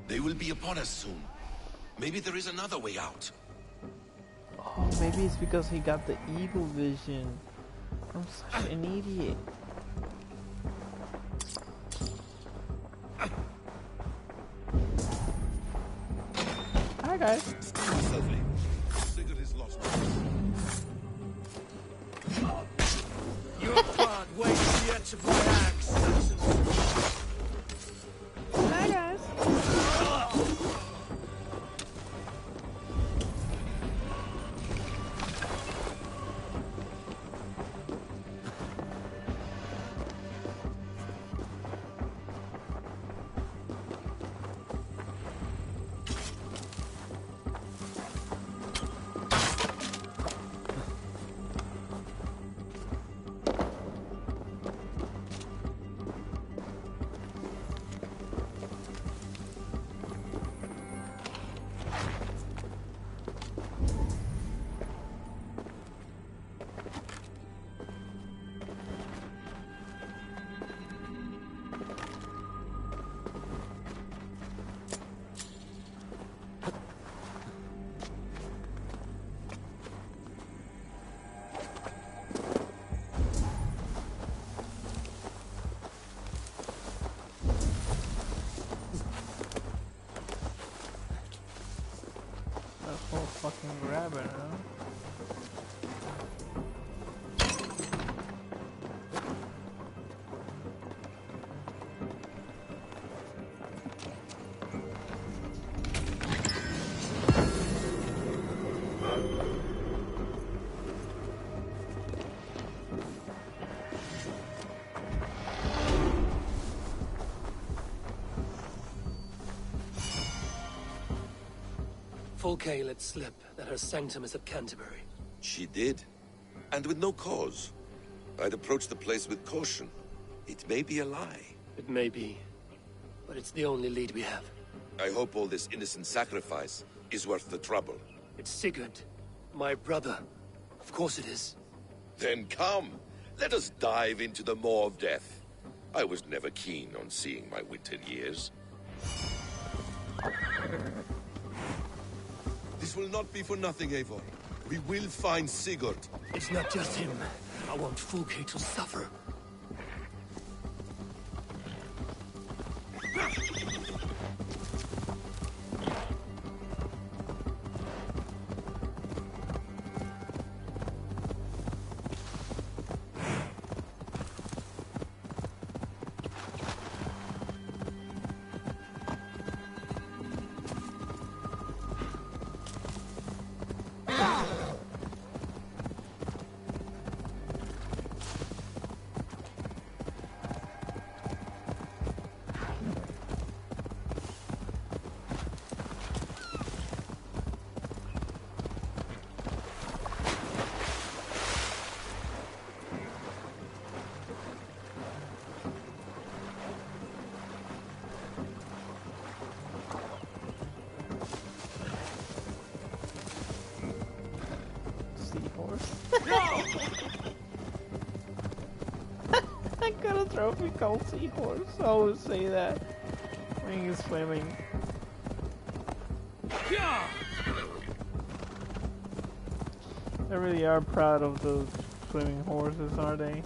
They will be upon us soon. Maybe there is another way out. Oh, maybe it's because he got the eagle vision. I'm such an idiot. Hi guys. Suddenly, Sigurd is lost. Your can't wait for the edge of my axe, Saxons. Hi guys. Fucking rabbit, huh? Fulke let slip that her sanctum is at Canterbury. She did, and with no cause. I'd approach the place with caution. It may be a lie. It may be, but it's the only lead we have. I hope all this innocent sacrifice is worth the trouble. It's Sigurd, my brother. Of course it is. Then come, let us dive into the maw of death. I was never keen on seeing my winter years. This will not be for nothing, Eivor. We will find Sigurd. It's not just him. I want Fulke to suffer. I got a trophy called Seahorse. I always say that when he's swimming. They really are proud of those swimming horses, are they?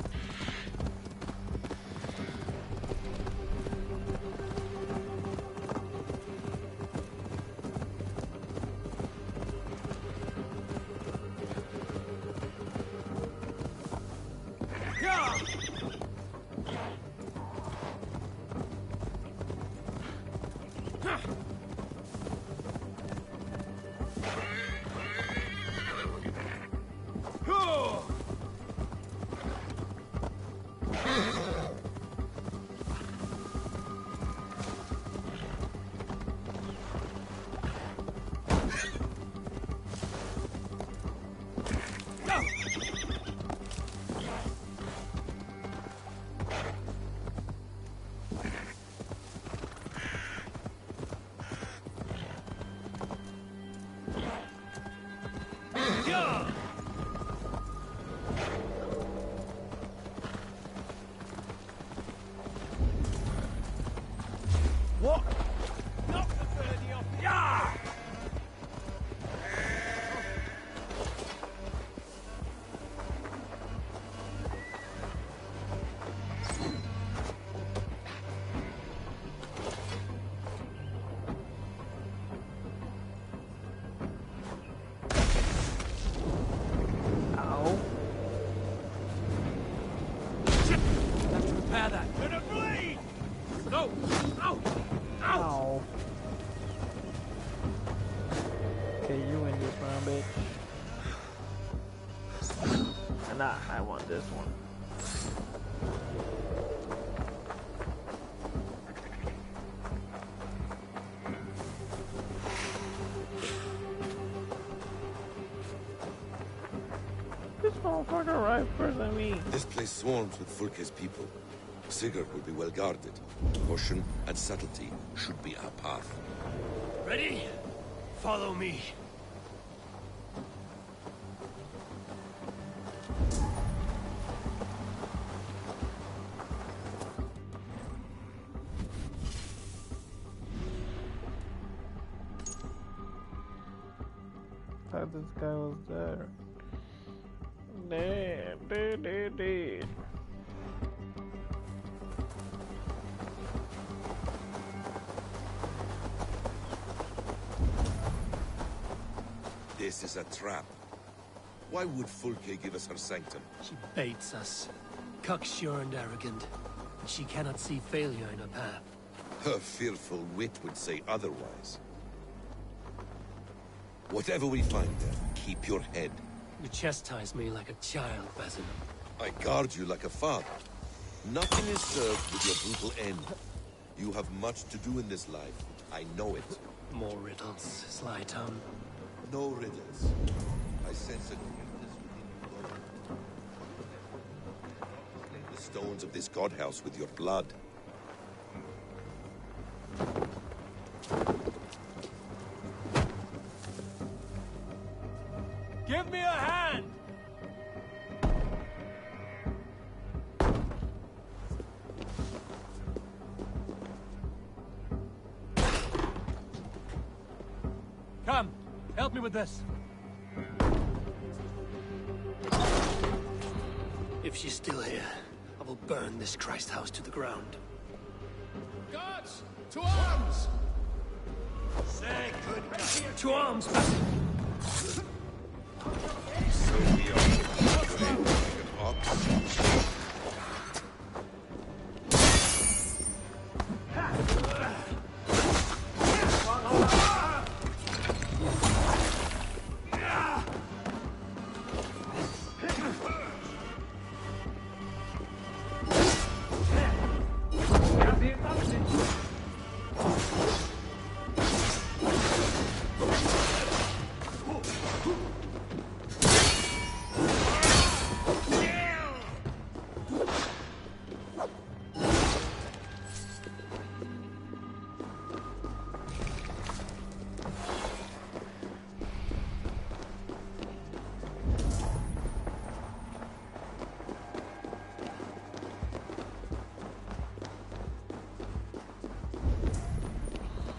What? Knock the birdie off. Yeah! Ow. Have to repair that. Gonna bleed! No! Ow! Ow. Okay, you win this round, bitch. Nah, I want this one. This motherfucker arrived first than me. This place swarms with Fulke's people. Sigurd will be well guarded. Caution and subtlety should be our path. Ready? Follow me. Thought this guy was there. Dead. This is a trap. Why would Fulke give us her sanctum? She baits us. Cocksure and arrogant. And she cannot see failure in her path. Her fearful wit would say otherwise. Whatever we find there, keep your head. You chastise me like a child, Basin. I guard you like a father. Nothing is served with your brutal end. You have much to do in this life. I know it. More riddles, sly tongue. No riddles. I sense a greatness within you. Slay the stones of this god house with your blood. Give me a hand! Come, help me with this. If she's still here, I will burn this Christ house to the ground. Guards, to arms! Say good night. To arms, Basin! So we are trained like an ox.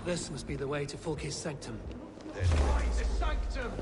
This must be the way to Fulke's sanctum. Find the sanctum!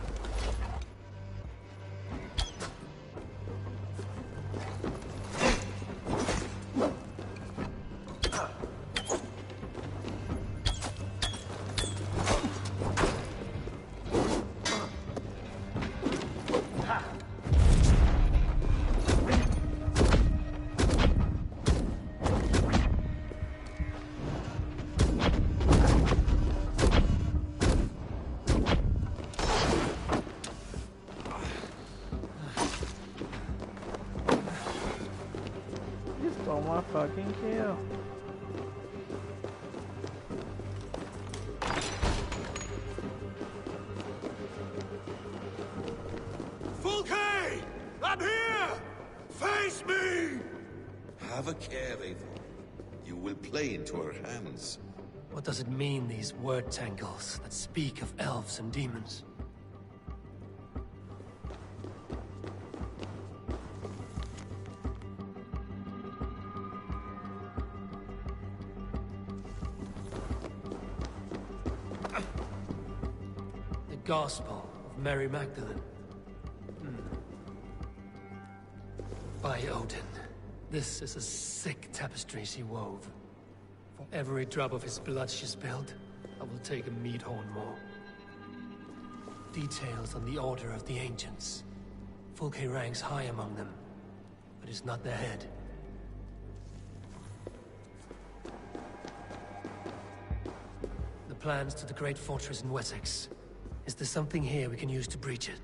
fucking kill. Fulke! I'm here! Face me! Have a care, Eivor. You will play into her hands. What does it mean, these word tangles that speak of elves and demons? The Gospel of Mary Magdalene. By Odin, this is a sick tapestry she wove. For every drop of his blood she spilled, I will take a mead horn more. Details on the Order of the Ancients. Fulke ranks high among them, but is not their head. The plans to the great fortress in Wessex. Is there something here we can use to breach it?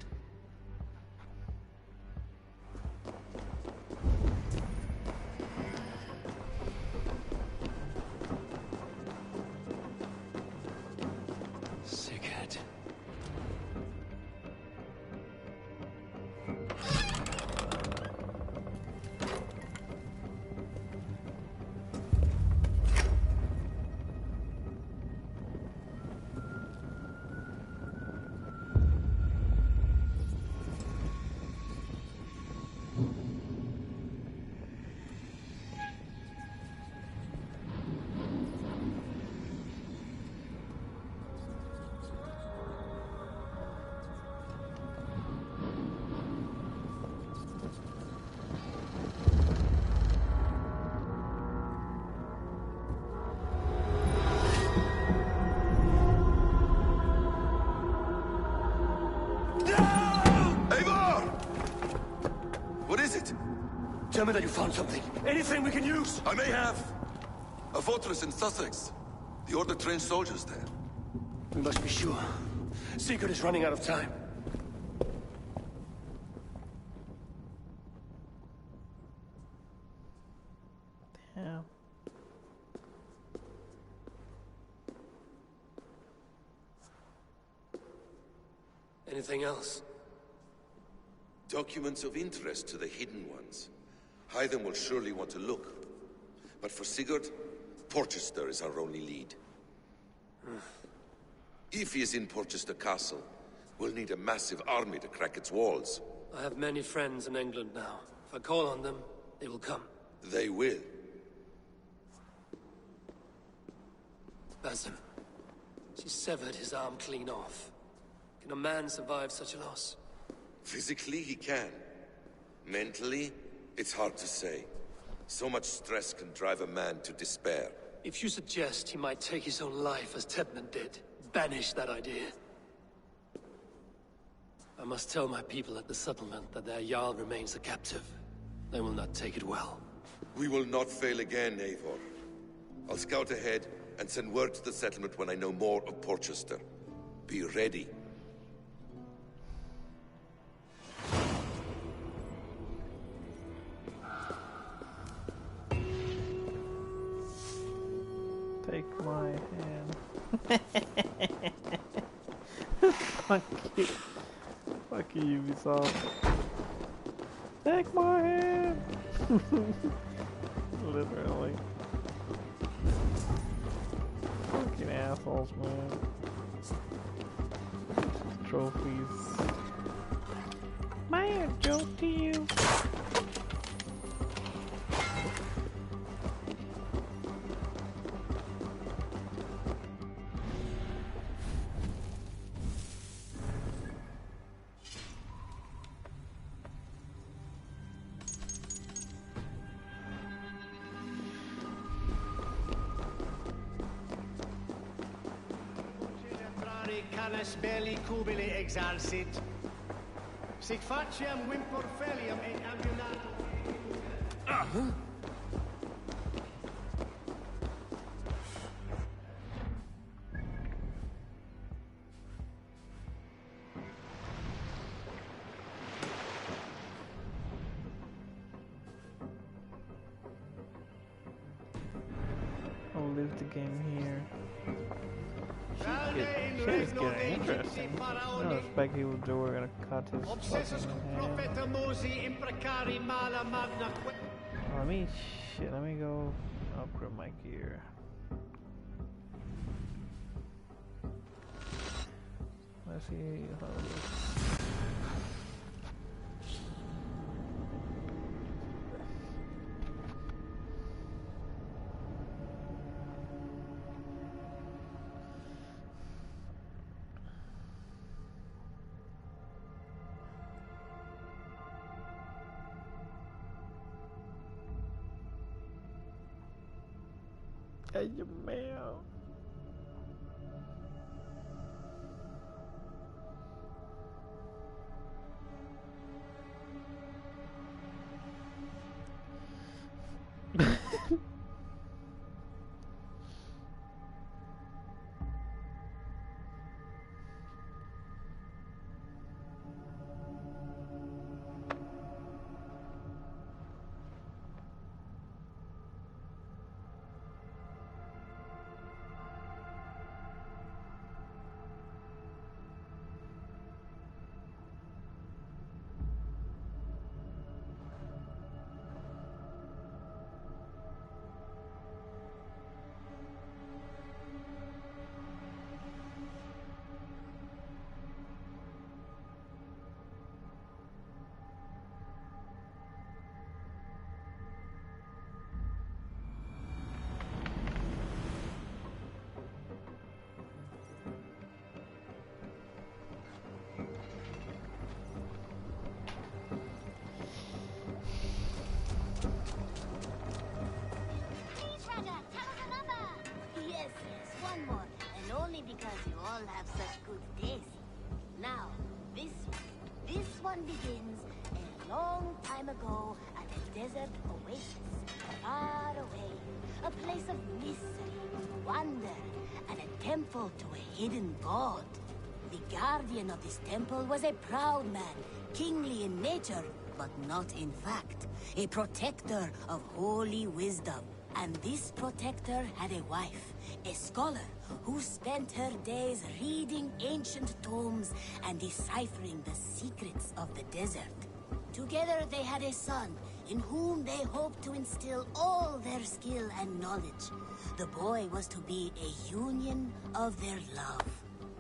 Tell me that you found something. Anything we can use. I may have. A fortress in Sussex. The Order trained soldiers there. We must be sure. Sigurd is running out of time. Yeah. Anything else? Documents of interest to the Hidden Ones. Hyden will surely want to look. But for Sigurd, Porchester is our only lead. If he is in Porchester Castle, we'll need a massive army to crack its walls. I have many friends in England now. If I call on them, they will come. They will. Basim. She severed his arm clean off. Can a man survive such a loss? Physically, he can. Mentally, it's hard to say. So much stress can drive a man to despair. If you suggest he might take his own life as Tedmund did, banish that idea. I must tell my people at the settlement that their Jarl remains a captive. They will not take it well. We will not fail again, Eivor. I'll scout ahead and send word to the settlement when I know more of Porchester. Be ready. Take my hand. Fuck you. Fuck you, Ubisoft. Take my hand! Literally. Fucking assholes, man. Trophies. Man, joke to you. Canis belli cubili exalsit. Sic faciam vimpor felium in ambulatum. save the game here. Shit is getting interesting. I don't expect people to were gonna cut his fucking hand. Let me go upgrade my gear. Let's see how it looks. Ay, Dios mío. Because you all have such good taste. Now, this one begins a long time ago at a desert oasis, far away. A place of mystery, wonder, and a temple to a hidden god. The guardian of this temple was a proud man, kingly in nature, but not in fact. A protector of holy wisdom. And this protector had a wife, a scholar, who spent her days reading ancient tomes and deciphering the secrets of the desert. Together they had a son, in whom they hoped to instill all their skill and knowledge. The boy was to be a union of their love.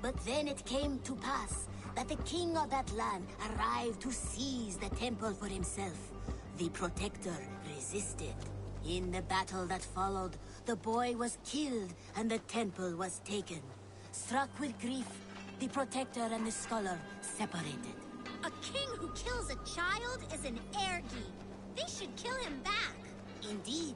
But then it came to pass that the king of that land arrived to seize the temple for himself. The protector resisted. In the battle that followed, the boy was killed and the temple was taken. Struck with grief, the protector and the scholar separated. A king who kills a child is an ergi. They should kill him back. Indeed.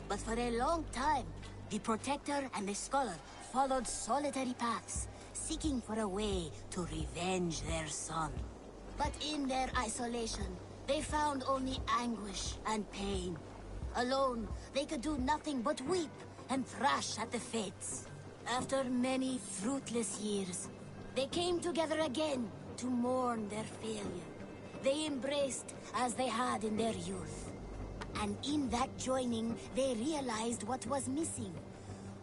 But for a long time, the protector and the scholar followed solitary paths, seeking for a way to revenge their son. But in their isolation, they found only anguish and pain. Alone, they could do nothing but weep and thrash at the fates. After many fruitless years, they came together again to mourn their failure. They embraced as they had in their youth. And in that joining, they realized what was missing.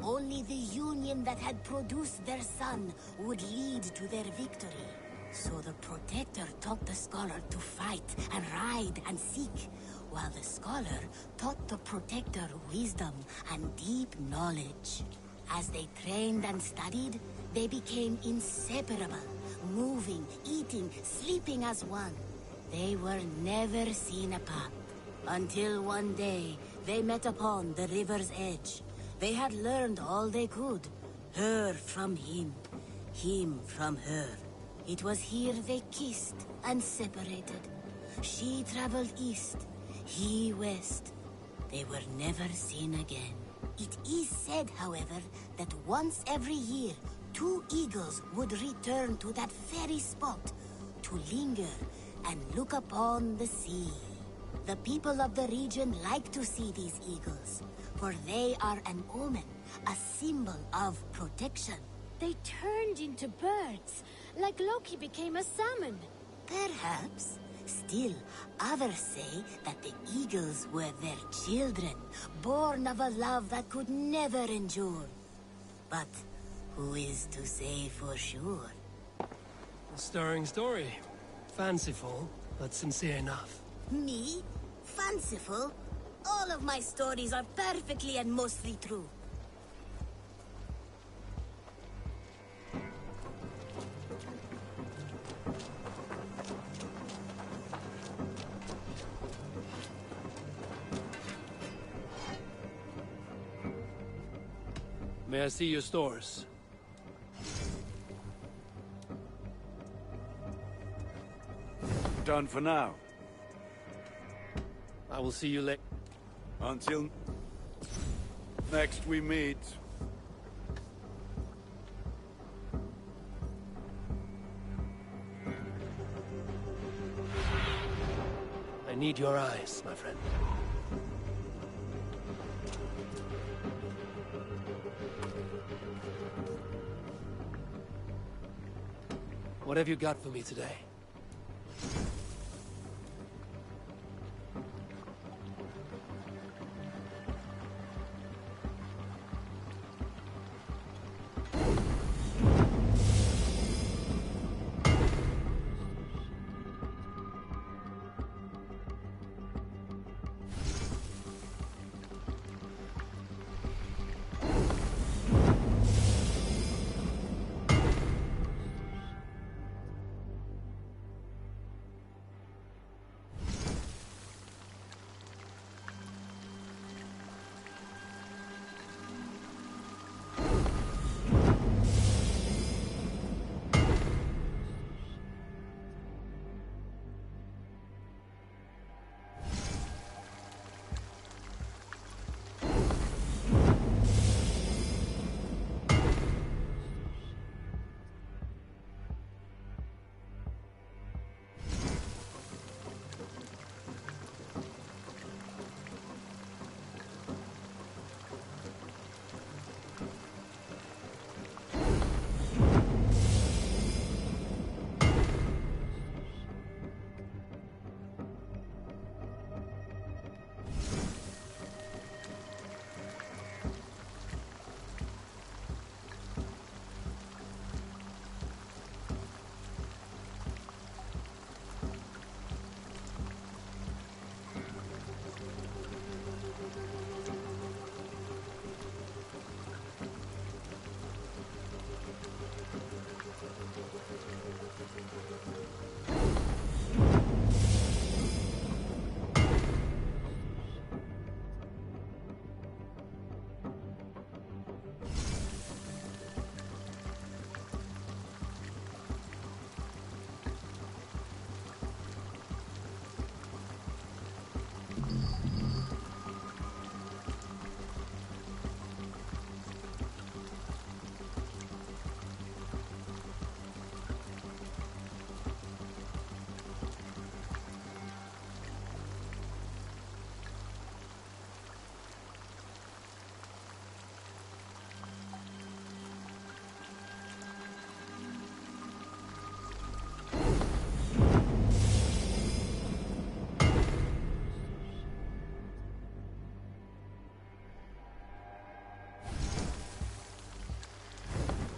Only the union that had produced their son would lead to their victory. So the protector taught the scholar to fight and ride and seek, while the scholar taught the protector wisdom and deep knowledge. As they trained and studied, they became inseparable, moving, eating, sleeping as one. They were never seen apart, until one day they met upon the river's edge. They had learned all they could, her from him, him from her. It was here they kissed and separated. She traveled east, he west. They were never seen again. It is said, however, that once every year, 2 eagles would return to that very spot to linger and look upon the sea. The people of the region like to see these eagles, for they are an omen, a symbol of protection. They turned into birds, like Loki became a salmon. Perhaps. Still, others say that the eagles were their children, born of a love that could never endure. But who is to say for sure? A stirring story. Fanciful, but sincere enough. Me? Fanciful? All of my stories are perfectly and mostly true. May I see your stores? Done for now. I will see you later. Until next we meet. I need your eyes, my friend. What have you got for me today?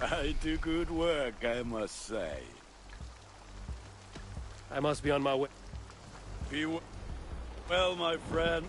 I do good work, I must say. I must be on my way. Be well, my friend.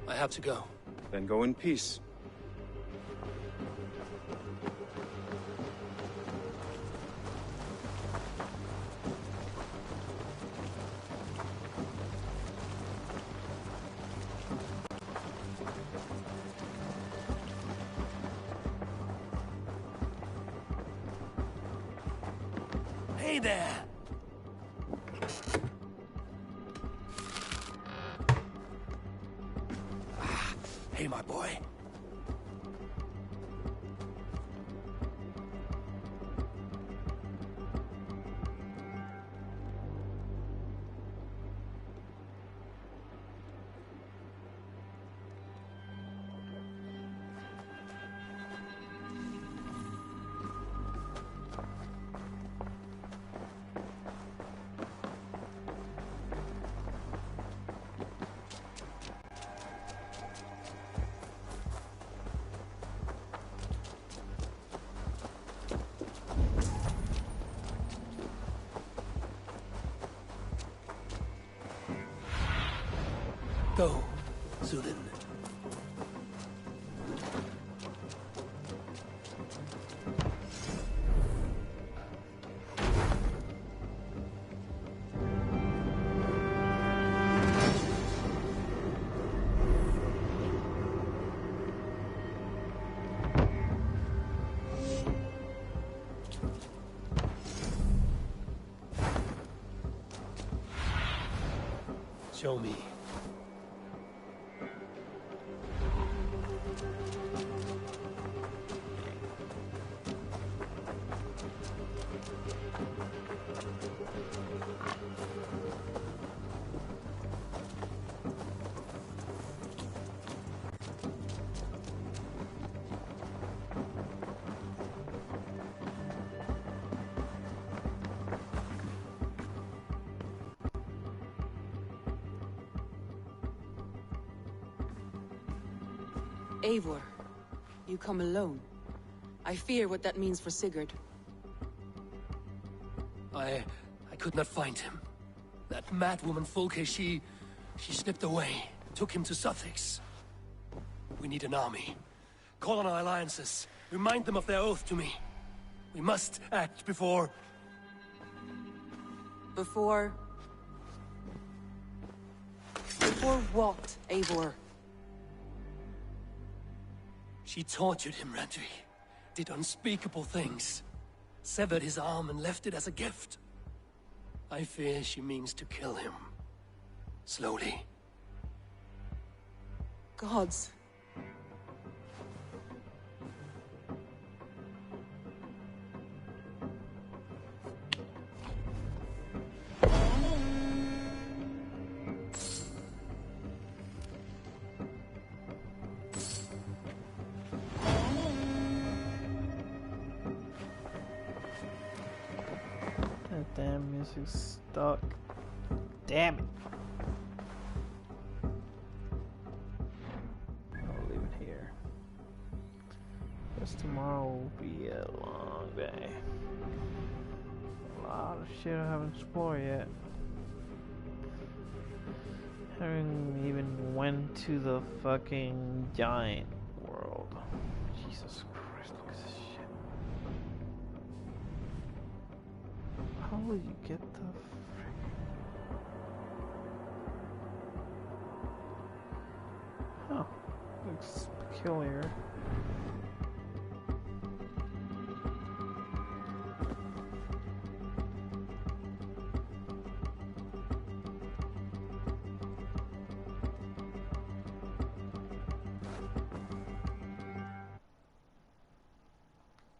I have to go. Then go in peace. Hey there! Hey, my boy. Go, Zulin. Show me. Eivor, you come alone. I fear what that means for Sigurd. I could not find him. That madwoman Fulke, she slipped away, took him to Sussex. We need an army. Call on our alliances. Remind them of their oath to me. We must act before... Before what, Eivor? She tortured him, Randvi. Did unspeakable things. Severed his arm and left it as a gift. I fear she means to kill him. Slowly. Gods. That damn music's stuck. Damn it. I'll leave it here. Because tomorrow will be a long day. A lot of shit I haven't explored yet. Haven't even went to the fucking giant world. Jesus Christ, look at this shit. How will you get the Oh, looks peculiar.